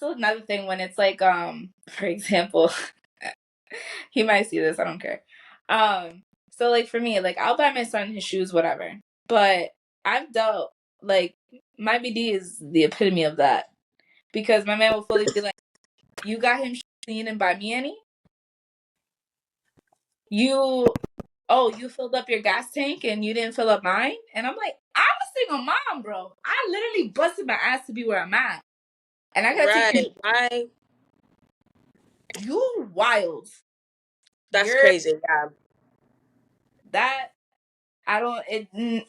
another thing when it's like, for example, he might see this, I don't care. So like for me, like I'll buy my son his shoes, whatever. But I've dealt, like, my BD is the epitome of that. Because my man will fully be like, you got him shoes and you didn't buy me any? You filled up your gas tank and you didn't fill up mine? And I'm like, I'm a single mom, bro. I literally busted my ass to be where I'm at. And I gotta take you. You wild. That's crazy. Yeah. That, I don't,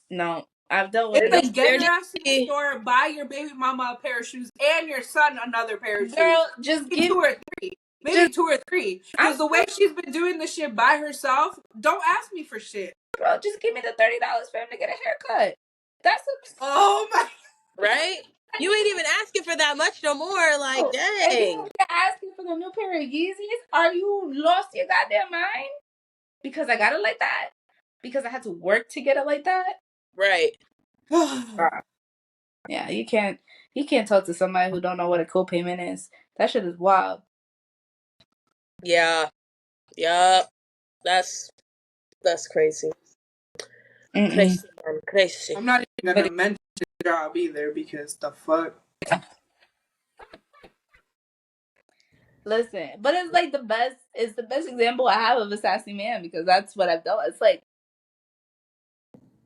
no. I've dealt with it. Like, get your ass to the store, buy your baby mama a pair of shoes and your son another pair of shoes. Girl, just give 2 or 3. Maybe 2 or 3. Because the way she's been doing this shit by herself, don't ask me for shit. Bro, just give me the $30 for him to get a haircut. That's oh my. Right? You ain't even asking for that much no more. Like, And then dang. you're asking for the new pair of Yeezys? Are you lost your goddamn mind? Because I got it like that? Because I had to work to get it like that? Right. Yeah, you can't talk to somebody who don't know what a co-payment is. That shit is wild. Yeah. Yeah. That's crazy. Mm-mm. Crazy, man. Crazy. I'm not even gonna mention the job either because the fuck. Listen, but it's like the best. It's the best example I have of a sassy man because that's what I've done. It's like,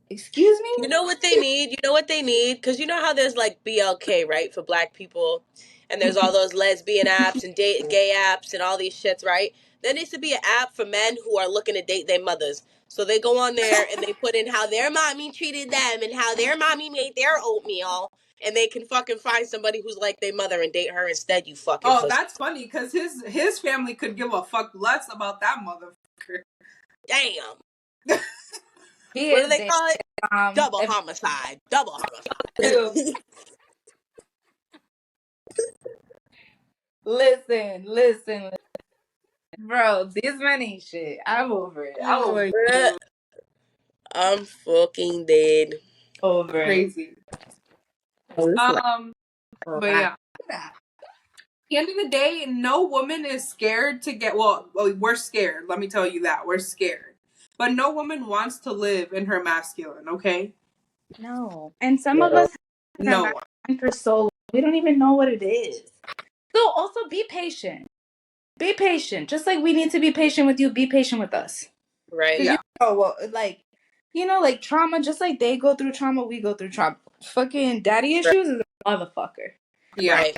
excuse me. You know what they need? You know what they need? Because you know how there's like BLK, right, for black people, and there's all those lesbian apps and gay apps and all these shits, right? There needs to be an app for men who are looking to date their mothers. So they go on there and they put in how their mommy treated them and how their mommy made their oatmeal, and they can fucking find somebody who's like their mother and date her instead. You fucking Oh, pussy. that's funny because his family could give a fuck less about that motherfucker. Damn. He What do is they call it? Double homicide. Double homicide. Listen, bro. These men ain't shit. I'm over it. Oh my God. I'm fucking dead. Over crazy. But yeah. End of the day, no woman is scared to get. Well, we're scared. Let me tell you that we're scared. But no woman wants to live in her masculine. Okay. No, and some of us No. for so long, we don't even know what it is. So also be patient. Be patient. Just like we need to be patient with you, be patient with us. Right. Because like trauma, just like they go through trauma, we go through trauma. Fucking daddy issues is a motherfucker. Yeah. Right.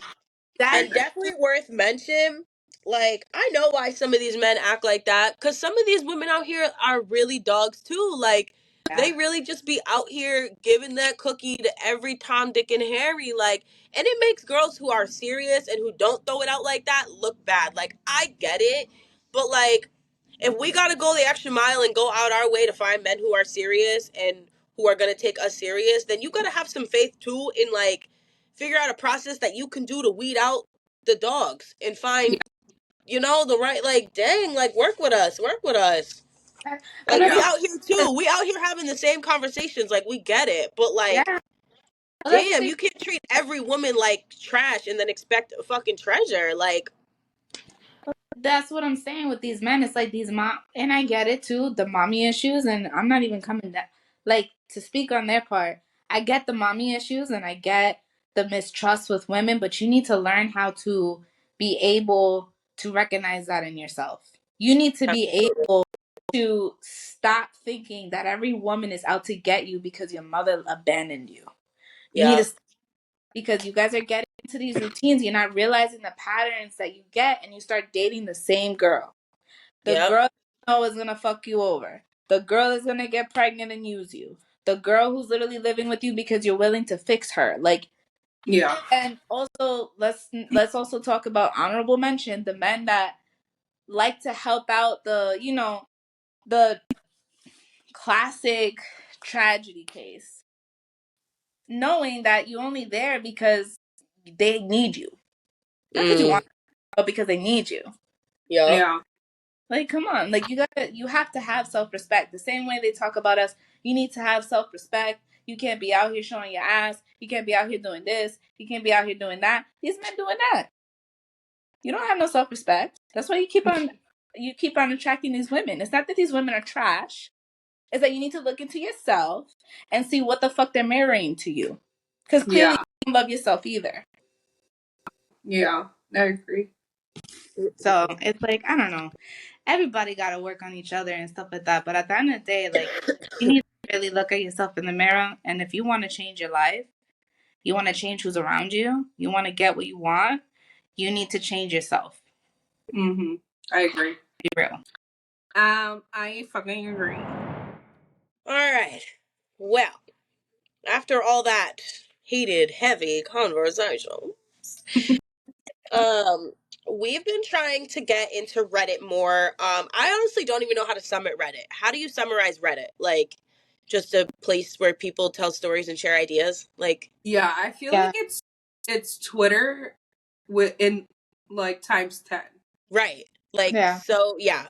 And definitely worth mention. Like, I know why some of these men act like that. Because some of these women out here are really dogs too. Like, they really just be out here giving that cookie to every Tom, Dick, and Harry. Like, and it makes girls who are serious and who don't throw it out like that look bad. Like, I get it. But, like, if we got to go the extra mile and go out our way to find men who are serious and who are going to take us serious, then you got to have some faith too in, like, figure out a process that you can do to weed out the dogs and find, the right, like, dang, like, work with us. Like, we out here too. We out here having the same conversations. Like, we get it. But, like, damn, you can't treat every woman like trash and then expect a fucking treasure. Like, that's what I'm saying with these men. It's like these mom, and I get it too, the mommy issues, and I'm not even coming down, like, to speak on their part. I get the mommy issues and I get the mistrust with women, but you need to learn how to be able to recognize that in yourself. You need to be able to stop thinking that every woman is out to get you because your mother abandoned you. You need to, because you guys are getting into these routines, you're not realizing the patterns that you get, and you start dating the same girl. The girl you know is gonna fuck you over. The girl is gonna get pregnant and use you. The girl who's literally living with you because you're willing to fix her. Like, yeah. And also let's also talk about honorable mention, the men that like to help out the classic tragedy case, knowing that you're only there because they need you, not because you want, but because they need you. Yeah. Like, come on, like you have to have self-respect. The same way they talk about us, you need to have self-respect. You can't be out here showing your ass. You can't be out here doing this. You can't be out here doing that. These men doing that. You don't have no self-respect. That's why you keep on attracting these women. It's not that these women are trash. It's that you need to look into yourself and see what the fuck they're mirroring to you. Because clearly you don't love yourself either. Yeah, I agree. So it's like, I don't know. Everybody got to work on each other and stuff like that. But at the end of the day, like, you need to really look at yourself in the mirror. And if you want to change your life, you want to change who's around you, you want to get what you want, you need to change yourself. Mm-hmm. I agree. Be real. I fucking agree. all right. Well, after all that heated, heavy conversation, we've been trying to get into Reddit more. I honestly don't even know how to summit Reddit. How do you summarize Reddit? Like, just a place where people tell stories and share ideas? Like, Yeah, I feel like it's it's Twitter in like times 10. Right. Like, Yeah. so yeah.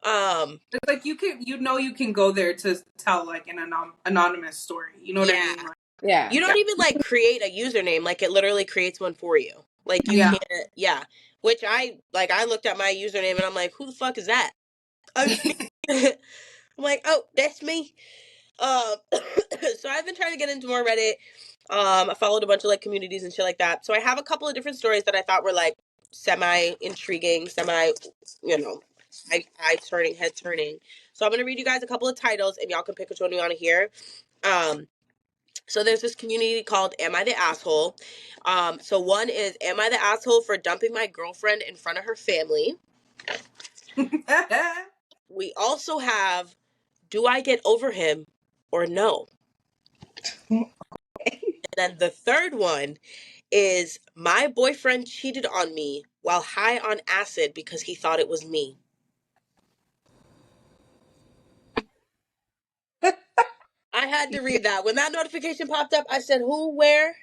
It's like you can go there to tell like an anonymous story. You know what I mean? Like, Yeah. You don't even like create a username. Like it literally creates one for you. Like you Yeah. can't. Yeah. Which I looked at my username and I'm like, who the fuck is that? It's me. I'm like, oh, that's me. So I've been trying to get into more Reddit. I followed a bunch of like communities and shit like that. So I have a couple of different stories that I thought were like semi intriguing, semi, you know, eye turning, head turning. So I'm gonna read you guys a couple of titles and y'all can pick which one you want to hear. So there's this community called Am I the Asshole? So one is Am I the Asshole for dumping my girlfriend in front of her family? We also have Do I get over him or no? And then the third one is My boyfriend cheated on me while high on acid because he thought it was me. I had to read that. When that notification popped up, I said, who, where,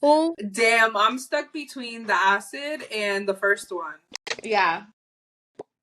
who? Damn, I'm stuck between the acid and the first one. Yeah.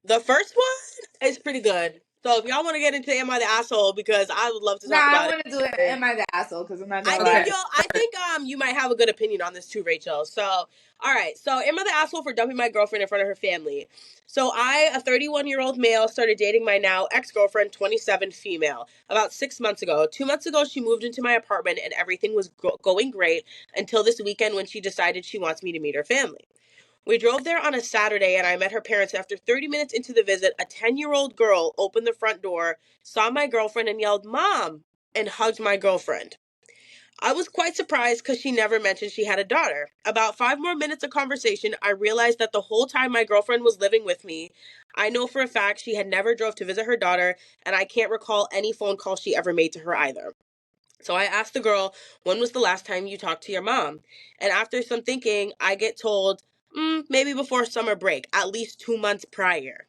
The first one is pretty good. So if y'all want to get into Am I the Asshole, because I would love to talk I about want to do it. it. Am I the asshole? Because I'm not I gonna think lie. Okay. you might have a good opinion on this too, Rachel. So, all right. So, am I the asshole for dumping my girlfriend in front of her family? So, I, a 31-year-old male, started dating my now ex-girlfriend, 27 female, about 6 months ago. 2 months ago, she moved into my apartment and everything was going great until this weekend when she decided she wants me to meet her family. We drove there on a Saturday and I met her parents. After 30 minutes into the visit, a 10-year-old girl opened the front door, saw my girlfriend and yelled, "Mom," and hugged my girlfriend. I was quite surprised because she never mentioned she had a daughter. About 5 more minutes of conversation, I realized that the whole time my girlfriend was living with me, I know for a fact she had never drove to visit her daughter, and I can't recall any phone call she ever made to her either. So I asked the girl, when was the last time you talked to your mom? And after some thinking, I get told, maybe before summer break, at least 2 months prior.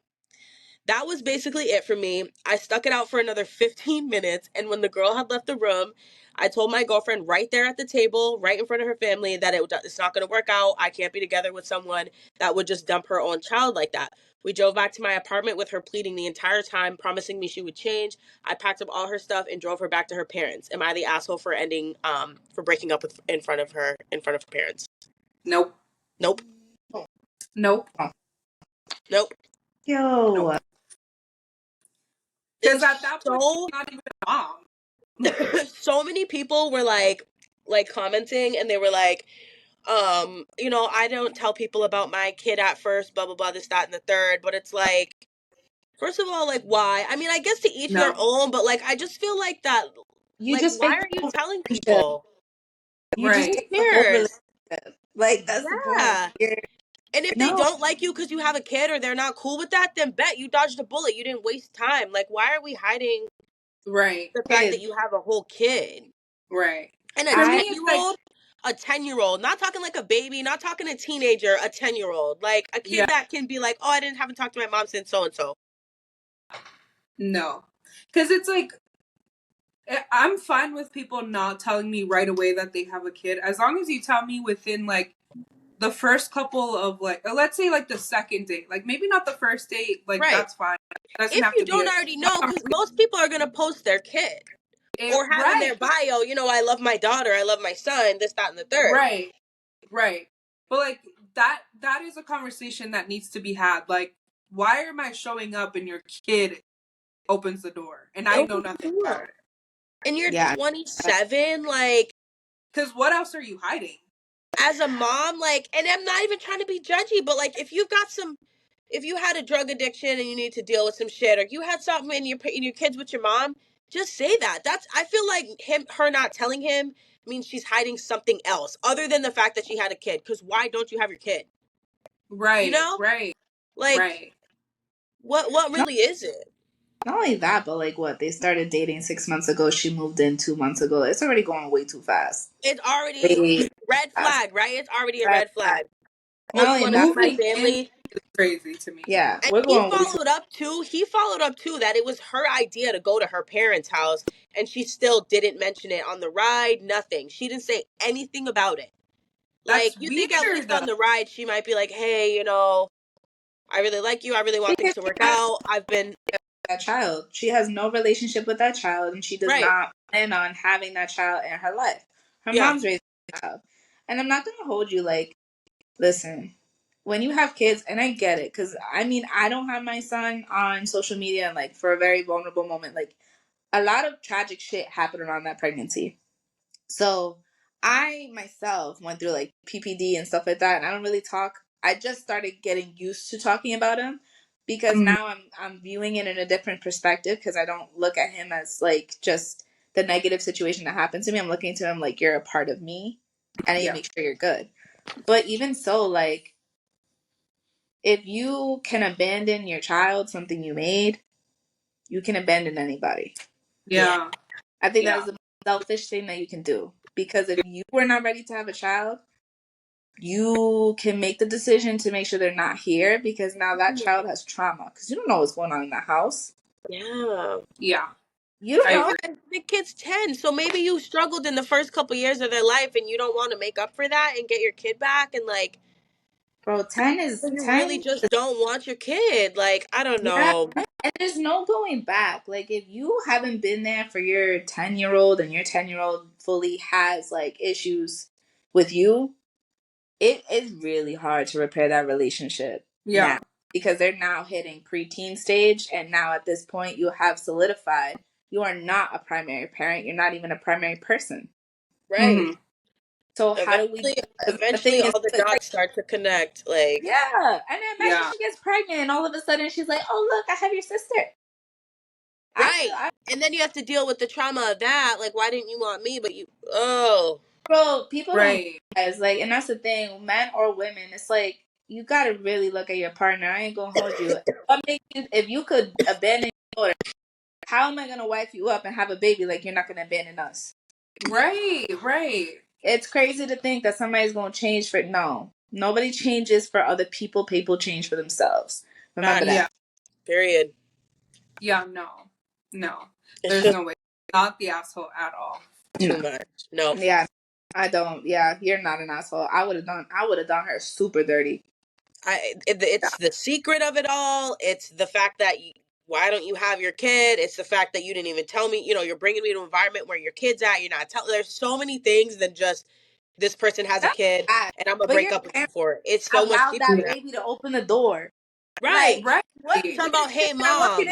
That was basically it for me. I stuck it out for another 15 minutes, and when the girl had left the room, I told my girlfriend right there at the table, right in front of her family, that it's not going to work out. I can't be together with someone that would just dump her own child like that. We drove back to my apartment with her pleading the entire time, promising me she would change. I packed up all her stuff and drove her back to her parents. Am I the asshole for for breaking up in front of her parents? Nope. Nope. Nope. Nope. Yo. Nope. Because at that point, she's not even a mom. So many people were like commenting and they were like, I don't tell people about my kid at first, blah blah blah, this, that, and the third. But it's like, first of all, like, why? I mean, I guess to each their own, but like I just feel like that, You like, just why fake are you the telling relationship. people? You just Right. fake the whole Cares? relationship. Like, that's the Yeah. point. And if they don't like you because you have a kid or they're not cool with that, then bet you dodged a bullet. You didn't waste time. Like, why are we hiding Right. the fact that you have a whole kid? Right. And a For me, 10-year-old, a 10-year-old, not talking like a baby, not talking a teenager, a 10-year-old, like a kid that can be like, oh, I haven't talked to my mom since so and so. No, because it's like, I'm fine with people not telling me right away that they have a kid, as long as you tell me within like the first couple of like, let's say like the second date, like maybe not the first date, like Right. that's fine. It doesn't If have you to be don't already know, because most people are going to post their kid or have in their bio, I love my daughter, I love my son, this, that, and the third. Right. Right. But like that is a conversation that needs to be had. Like, why am I showing up and your kid opens the door and I know nothing about it? And you're 27, like, because what else are you hiding? As a mom, like, and I'm not even trying to be judgy, but like, if you had a drug addiction and you need to deal with some shit, or you had something in your kids with your mom, just say that. I feel like her not telling him means she's hiding something else other than the fact that she had a kid. Because why don't you have your kid? Right. Right. Like, right. What really is it? Not only that, but like what? They started dating 6 months ago. She moved in 2 months ago. It's already going way too fast. It's already red flag, right? It's already a red flag. Not Oh, you only want to that, meet my family? Is crazy to me. Yeah, and we're he going way too. followed up too that it was her idea to go to her parents' house, and she still didn't mention it on the ride. Nothing. She didn't say anything about it. Like, you think at least on the ride, she might be like, hey, you know, I really like you. I really want things to work out. I've been... That child. She has no relationship with that child, and she does not plan on having that child in her life. Her mom's raising that child. And I'm not going to hold you like, listen, when you have kids, and I get it, because, I mean, I don't have my son on social media, and, like, for a very vulnerable moment, like, a lot of tragic shit happened around that pregnancy. So I myself went through like PPD and stuff like that, and I don't really talk. I just started getting used to talking about him because now I'm viewing it in a different perspective, because I don't look at him as like just the negative situation that happened to me. I'm looking to him like, you're a part of me, and I need to make sure you're good. But even so, like, if you can abandon your child, something you made, you can abandon anybody. Yeah. I think that is the most selfish thing that you can do. Because if you were not ready to have a child, you can make the decision to make sure they're not here, because now that child has trauma. Because you don't know what's going on in that house. Yeah. You don't know. The kid's 10, so maybe you struggled in the first couple years of their life and you don't want to make up for that and get your kid back, and like... Bro, 10 is... You really just don't want your kid. Like, I don't know. And there's no going back. Like, if you haven't been there for your 10-year-old and your 10-year-old fully has, like, issues with you, it is really hard to repair that relationship now. Because they're now hitting preteen stage, and now at this point you have solidified you are not a primary parent. You're not even a primary person. Right. Mm-hmm. So how do we... Eventually all the dots start to connect. Like, yeah. And then imagine she gets pregnant and all of a sudden she's like, oh, look, I have your sister. Right. And then you have to deal with the trauma of that. Like, why didn't you want me? But you... Oh. Bro, people don't realize, like, and that's the thing, men or women, it's like, you gotta really look at your partner. I ain't gonna hold you. What makes you... If you could abandon your daughter, how am I gonna wife you up and have a baby like you're not gonna abandon us? Right. It's crazy to think that somebody's gonna change for... No. Nobody changes for other people. People change for themselves. Remember that. Yeah. Period. Yeah, no. There's no way. Not the asshole at all. Too much. No. Yeah. I don't. Yeah, you're not an asshole. I would have done her super dirty. It's the secret of it all. It's the fact that why don't you have your kid? It's the fact that you didn't even tell me. You know, you're bringing me to an environment where your kid's at. You're not telling. There's so many things than just this person has a kid and I'm gonna break up with you for it. It's so much deeper than that. Baby to open the door. Right. Right. What? Talking about, hey mom.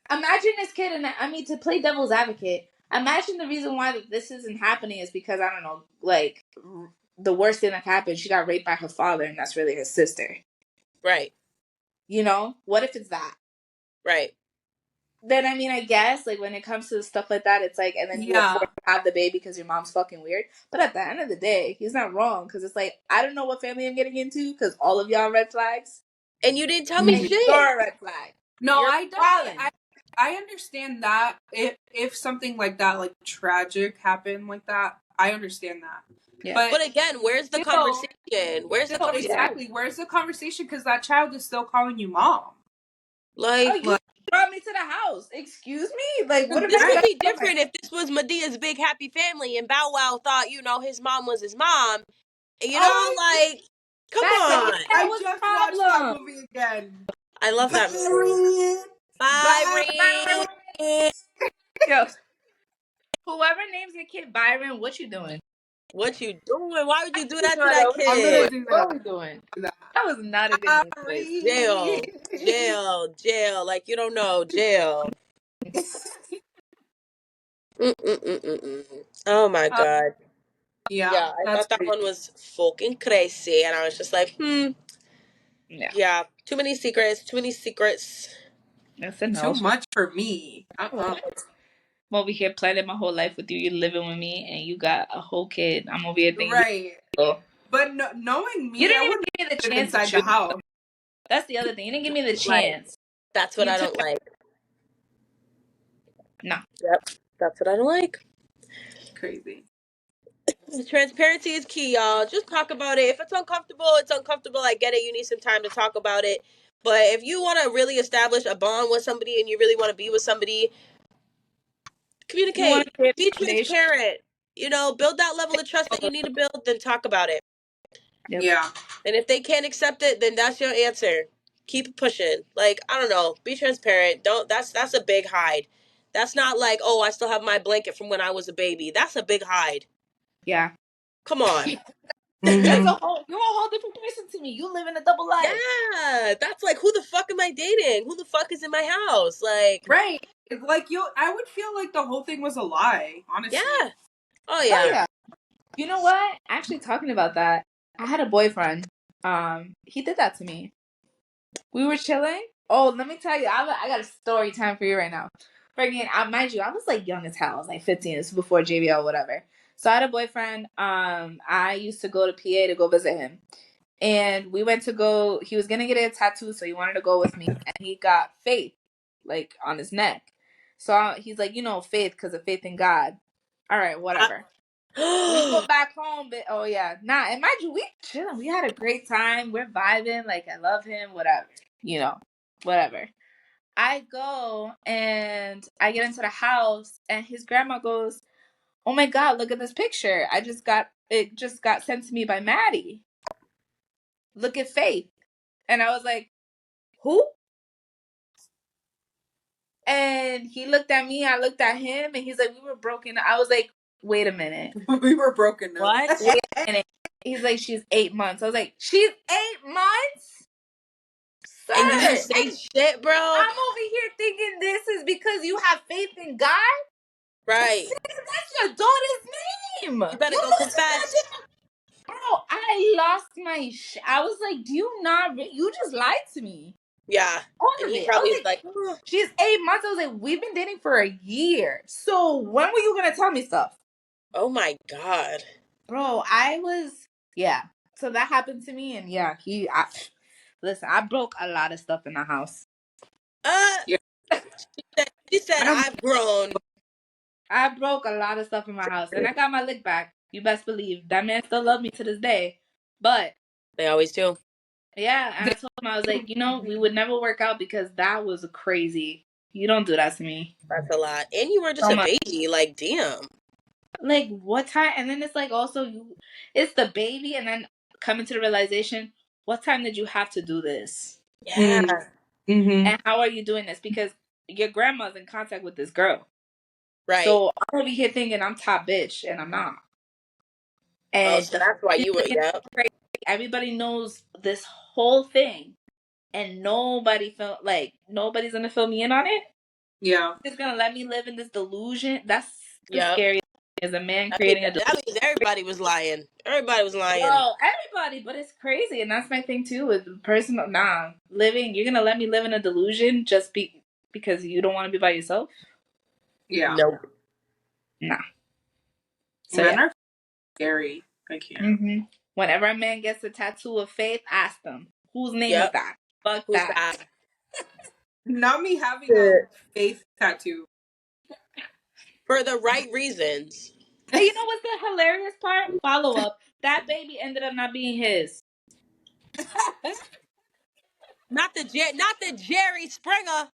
Imagine this kid, and I mean, to play devil's advocate, imagine the reason why this isn't happening is because, I don't know, like, the worst thing that happened, she got raped by her father, and that's really his sister. Right. You know? What if it's that? Right. Then, I mean, I guess, like, when it comes to stuff like that, it's like, and then you have the baby because your mom's fucking weird. But at the end of the day, he's not wrong, because it's like, I don't know what family I'm getting into, because all of y'all are red flags. And you didn't tell me shit. You're a red flag. No, I understand that if something like that, like tragic happened like that, I understand that. Yeah. But again, where's the conversation? Where's the conversation? Exactly. Where's the conversation? Because that child is still calling you mom. Like, you brought me to the house. Excuse me? Like, what? This would be different if this was Medea's big happy family and Bow Wow thought, you know, his mom was his mom. You know, like, come on. I just watched that movie again. I love that movie. Byron. Yo, whoever names your kid Byron, what you doing? What you doing? Why would you do that to that kid? I'm gonna do that. What are we doing? That was not a good name. Jail. Like, you don't know, jail. Oh my god. Yeah, I thought that one was fucking crazy, and I was just like, yeah, too many secrets. That's enough. Too much for me. I'm over here planning my whole life with you. You're living with me, and you got a whole kid. I'm over here thinking, right. But knowing me, you didn't even give me the chance inside the house. That's the other thing. You didn't give me the chance. That's what I don't like. No. Yep. That's what I don't like. Crazy. Transparency is key, y'all. Just talk about it. If it's uncomfortable, it's uncomfortable. I get it. You need some time to talk about it. But if you want to really establish a bond with somebody and you really want to be with somebody, communicate. Be transparent. build that level of trust that you need to build, then talk about it. Yep. Yeah. And if they can't accept it, then that's your answer. Keep pushing. Like, I don't know. Be transparent. That's a big hide. That's not like, oh, I still have my blanket from when I was a baby. That's a big hide. Yeah. Come on. You're a whole different person to me. You live in a double life. Yeah. That's like, who the fuck am I dating? Who the fuck is in my house? Like, right. Like, I would feel like the whole thing was a lie, honestly. Yeah. Oh, yeah. You know what? Actually, talking about that, I had a boyfriend. He did that to me. We were chilling. Oh, let me tell you, I got a story time for you right now. Freaking, mind you, I was like young as hell. I was like 15. This was before JBL, whatever. So I had a boyfriend. I used to go to PA to go visit him. And we went to go, he was going to get a tattoo, so he wanted to go with me. And he got faith, like, on his neck. So he's like, faith, because of faith in God. All right, whatever. We go back home, but and mind you, we chilling. We had a great time. We're vibing. Like, I love him, whatever. Whatever. I go and I get into the house, and his grandma goes, "Oh my God, look at this picture. It just got sent to me by Maddie. Look at Faith." And I was like, "Who?" And he looked at me, I looked at him, and he's like, "We were broken." I was like, "Wait a minute." We were broken up. What? Wait a minute. He's like, "She's 8 months." I was like, "She's 8 months? Sir, And you didn't say shit, bro? I'm over here thinking this is because you have faith in God? Right. That's your daughter's name. You better go confess. Bro, I lost my I was like, do you not you just lied to me. Yeah. All And of he it. probably I was is like, she's 8 months. I was like, we've been dating for a year. So when were you gonna tell me stuff? oh my God. Bro, yeah. So that happened to me, and listen, I broke a lot of stuff in the house. Yeah. She said I've grown. I broke a lot of stuff in my house, and I got my lick back. You best believe that man still loves me to this day. But They always do. yeah, and I told him, I was like, we would never work out because that was crazy. You don't do that to me. That's a lot. And you were just a baby. Like, damn. Like, what time? And then it's like also it's the baby, and then coming to the realization, what time did you have to do this? Yeah. Mm-hmm. And how are you doing this? Because your grandma's in contact with this girl. Right. So I'm over here thinking I'm top bitch, and I'm not. And so that's why you were, everybody knows this whole thing, and nobody's gonna fill me in on it. Yeah. It's gonna let me live in this delusion. That's the scary as a man that creating a delusion. That means everybody was lying. Everybody was lying. Oh, everybody, but it's crazy, and that's my thing too. With personal, living. You're gonna let me live in a delusion just because you don't want to be by yourself? Yeah. Nope. Nah. So men are scary. I can't. Mm-hmm. Whenever a man gets a tattoo of faith, ask them, whose name is that? Fuck Who's that. Not me having a faith tattoo. For the right reasons. And you know what's the hilarious part? Follow up. That baby ended up not being his. Not the Jerry Springer.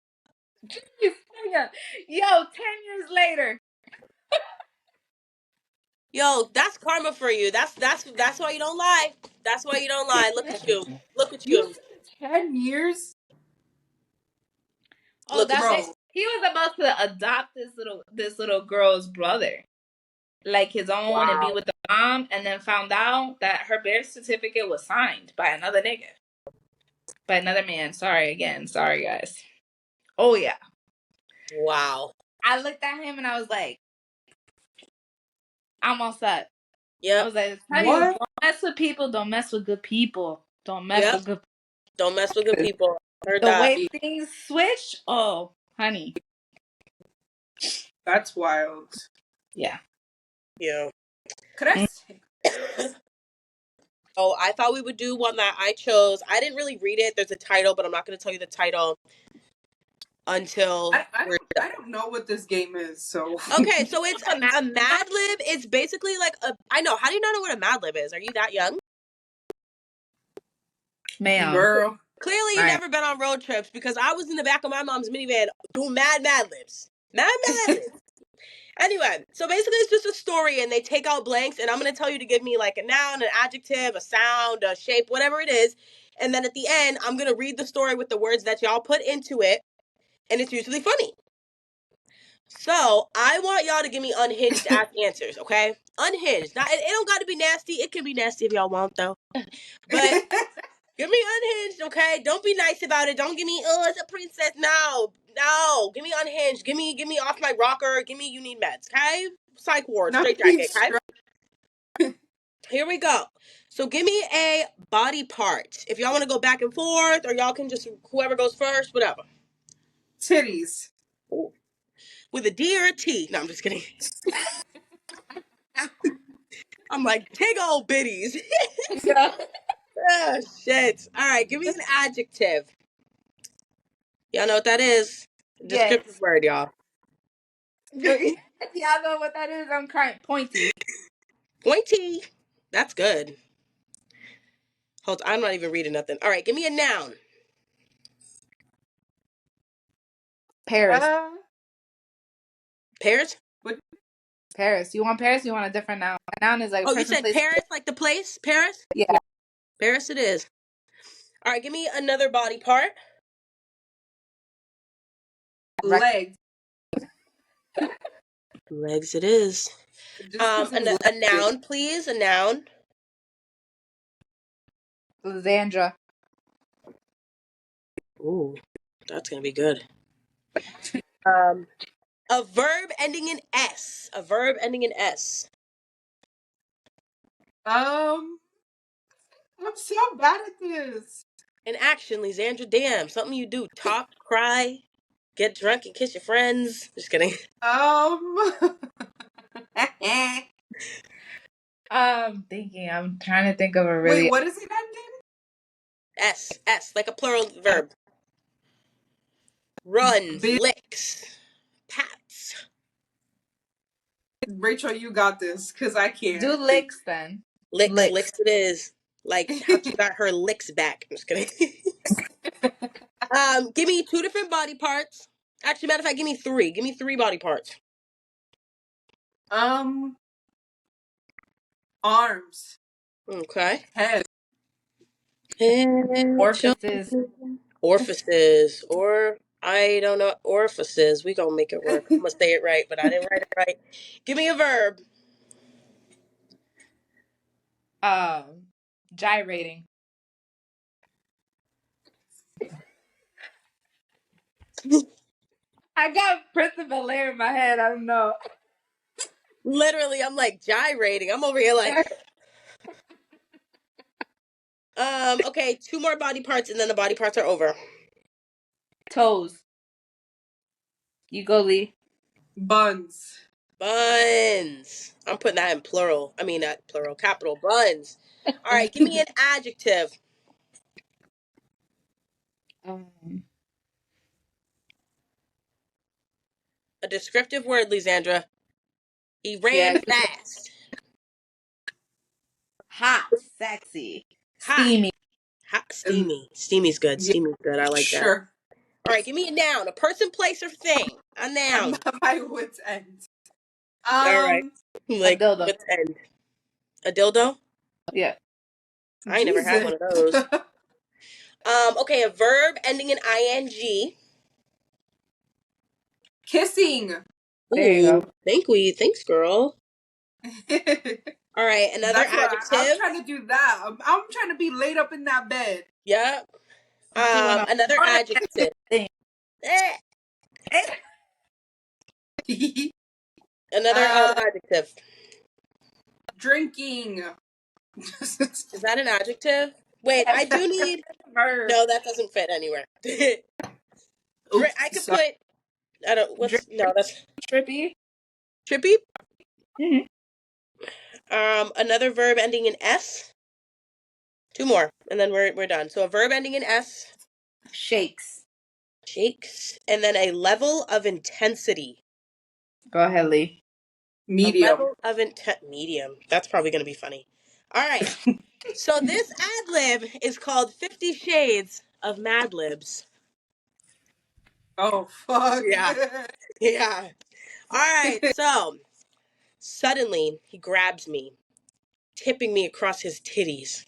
Jerry Springer. Yo, 10 years later. Yo, that's karma for you. That's why you don't lie. That's why you don't lie. Look at you. Look at you. 10 years? Oh, he was about to adopt this little girl's brother. Like his own, and be with the mom, and then found out that her birth certificate was signed by another nigga. By another man. Sorry, guys. Oh yeah. Wow. I looked at him and I was like, I'm all set. Yeah. I was like, don't mess with people, don't mess with good people. Don't mess with good people. Don't mess with good people. Heard the that. way things switch, oh, honey. That's wild. Yeah. Yeah. Could I say? Oh, I thought we would do one that I chose. I didn't really read it. There's a title, but I'm not going to tell you the title until I don't know what this game is, so. Okay, so it's a Mad Lib. It's basically like I know. How do you not know what a Mad Lib is? Are you that young? Ma'am. Girl. Clearly you've never been on road trips, because I was in the back of my mom's minivan doing mad libs. Mad libs. Anyway, so basically it's just a story and they take out blanks and I'm going to tell you to give me like a noun, an adjective, a sound, a shape, whatever it is. And then at the end, I'm going to read the story with the words that y'all put into it. And it's usually funny. So I want y'all to give me unhinged ass answers, okay? Unhinged. Now, it don't got to be nasty. It can be nasty if y'all want, though. But give me unhinged, okay? Don't be nice about it. Don't give me, oh, it's a princess. No. Give me unhinged. Give me off my rocker. Give me you need meds, okay? Psych ward, straight jacket, okay? Here we go. So give me a body part. If y'all want to go back and forth, or y'all can just, whoever goes first, whatever. Titties. Ooh. With a D or a T. No, I'm just kidding. I'm like, tig old bitties. Yeah. Oh, shit. All right, give me an adjective. Y'all know what that is? Descriptive word, y'all. Y'all know what that is? I'm crying. Pointy. Pointy. That's good. Hold on, I'm not even reading nothing. All right, give me a noun. Paris. Paris? Paris. You want Paris? You want a different noun? A noun is like Oh, you said place, Paris, like the place? Paris? Yeah. Paris it is. All right, give me another body part. Legs. Legs it is. A noun, please. A noun. Lysandra. Ooh, that's gonna be good. A verb ending in S. A verb ending in S. I'm so bad at this. An action, Lysandra. Damn, something you do. Talk, cry, get drunk, and kiss your friends. Just kidding. Thinking. I'm trying to think of a really. Wait, what is it ending? S, like a plural verb. Runs, licks, pats. Rachel, you got this, because I can't. Do licks then. Licks it is. Like how she got her licks back. I'm just kidding. Give me 2 different body parts. Actually, matter of fact, give me 3. Give me 3 body parts. Arms. Okay. Head. Orifices. Orifices. Or, I don't know. Orifices. We gonna make it work. I'm gonna say it right, but I didn't write it right. Give me a verb. Gyrating. I got Prince of Bel-Air in my head. I don't know. Literally, I'm like gyrating. I'm over here like. Okay, 2 more body parts and then the body parts are over. Toes. You go, Lee. Buns. I'm putting that in plural. I mean, not plural, capital. Buns. All right, give me an adjective. A descriptive word, Lysandra. He ran fast. Hot. Sexy. Hot. Steamy. Hot. Steamy. Steamy's good. Yeah, Steamy's good. I like that. Sure. All right, give me a noun. A person, place, or thing. A noun. My wits end. All right. Like, a dildo. what's end? A dildo? Yeah. I ain't never had one of those. Okay, a verb ending in ing. Kissing. There you go. Thanks, girl. All right, another adjective. I'm trying to do that. I'm trying to be laid up in that bed. Yep. Another adjective. Another adjective. Drinking. Is that an adjective? Wait, I do need. No, that doesn't fit anywhere. I could put. I don't. What's no? That's trippy. Trippy. Mm-hmm. Another verb ending in S. 2 more, and then we're done. So a verb ending in S. Shakes. And then a level of intensity. Go ahead, Lee. Medium. A level of medium. That's probably going to be funny. All right. So this ad lib is called 50 Shades of Mad Libs. Oh, fuck. Yeah. right, so suddenly he grabs me, tipping me across his titties.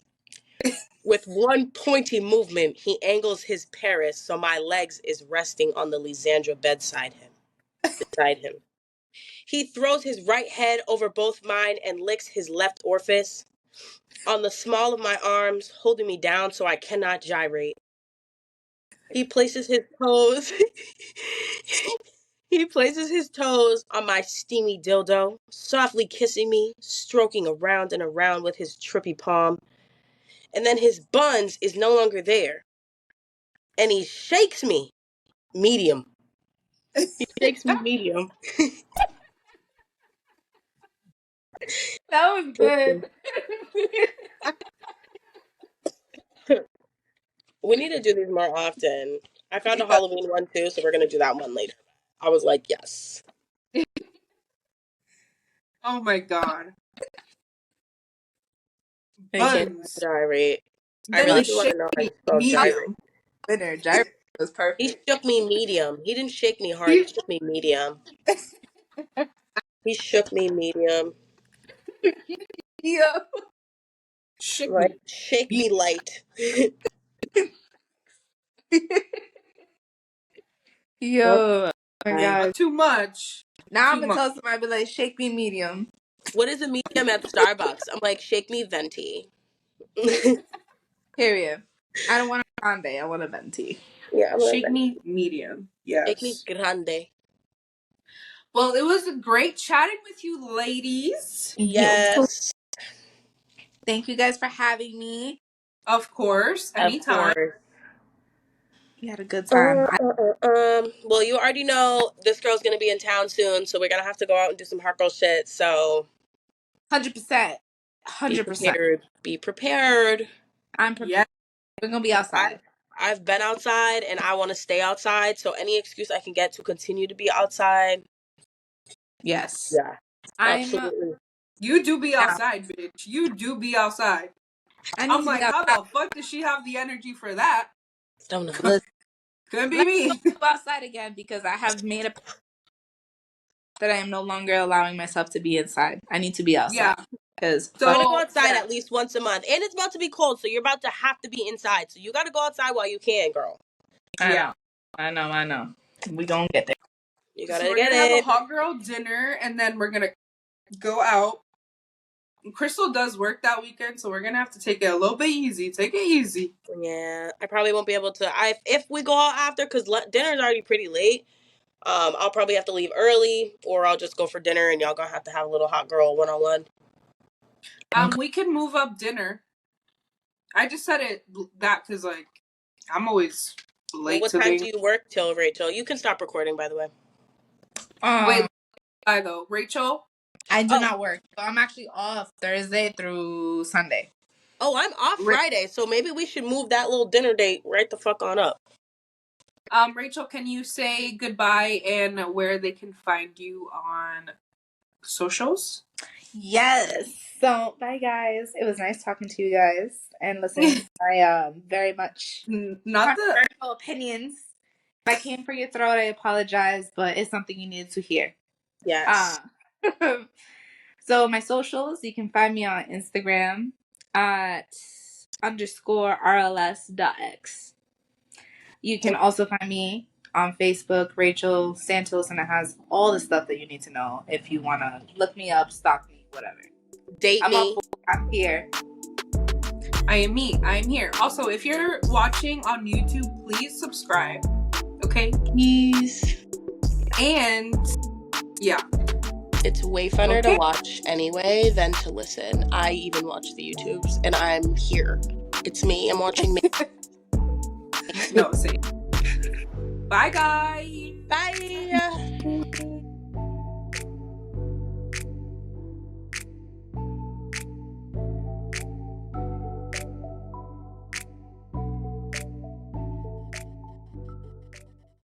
With one pointy movement, he angles his Paris so my legs is resting on the Lysandra beside him. He throws his right head over both mine and licks his left orifice on the small of my arms, holding me down so I cannot gyrate. He places his toes. He places his toes on my steamy dildo, softly kissing me, stroking around and around with his trippy palm. And then his buns is no longer there. And he shakes me medium. He shakes me medium. That was good. We need to do these more often. I found a Halloween one too, so we're going to do that one later. I was like, yes. Oh my god. Buns. Gyrate. Then I really he do want to know how you spell medium. gyrate. Gyrate was perfect. He shook me medium. He didn't shake me hard. He shook me medium. He shook me medium. Yeah. Shake me light. Yo. Oh my god. Not too much. Now Too I'm gonna tell somebody, be like, shake me medium. What is a medium at Starbucks? I'm like, shake me venti. Period. I don't want a grande. I want a venti. Yeah, shake me medium. Yes. Shake me grande. Well, it was great chatting with you, ladies. Yes. Thank you guys for having me. Of course. Anytime. Of course. You had a good time. Well, you already know this girl's gonna be in town soon, so we're gonna have to go out and do some hard girl shit. So, 100%. 100%. Be prepared. I'm prepared. Yeah. We're gonna be outside. I've been outside, and I want to stay outside. So, any excuse I can get to continue to be outside. Yes. Yeah. Absolutely. You do be outside, bitch. You do be outside. I'm like, how the fuck does she have the energy for that? Don't know. Could be me. Go outside again because I have made a that I am no longer allowing myself to be inside. I need to be outside. Yeah. Because I want to go outside at least once a month. And it's about to be cold, so you're about to have to be inside. So you got to go outside while you can, girl. I know. We gonna get there. You gotta we're gonna have a hot girl dinner, and then we're gonna go out. Crystal does work that weekend, so we're gonna have to take it a little bit easy. Take it easy. Yeah, I probably won't be able to. If we go out after, because dinner's already pretty late. I'll probably have to leave early, or I'll just go for dinner, and y'all gonna have to have a little hot girl 1-on-1. We can move up dinner. I just said it that because like I'm always late. What time do you work till, Rachel? You can stop recording, by the way. Wait, though, Rachel. I do not work. So I'm actually off Thursday through Sunday. Oh, I'm off Friday, so maybe we should move that little dinner date right the fuck on up. Rachel, can you say goodbye and where they can find you on socials? Yes. So, bye guys. It was nice talking to you guys. And listen, I very much not the opinions. If I came for your throat, I apologize, but it's something you needed to hear. Yes. So my socials, you can find me on Instagram at _RLS.x. You can also find me on Facebook, Rachel Santos, and it has all the stuff that you need to know if you want to look me up, stalk me, whatever. Date me. I'm here. I am me. I am here. Also, if you're watching on YouTube, please subscribe. Okay? Please. And yeah. It's way funner to watch anyway than to listen. I even watch the YouTubes, and I'm here. It's me. I'm watching me. No, see. Bye, guys. Bye.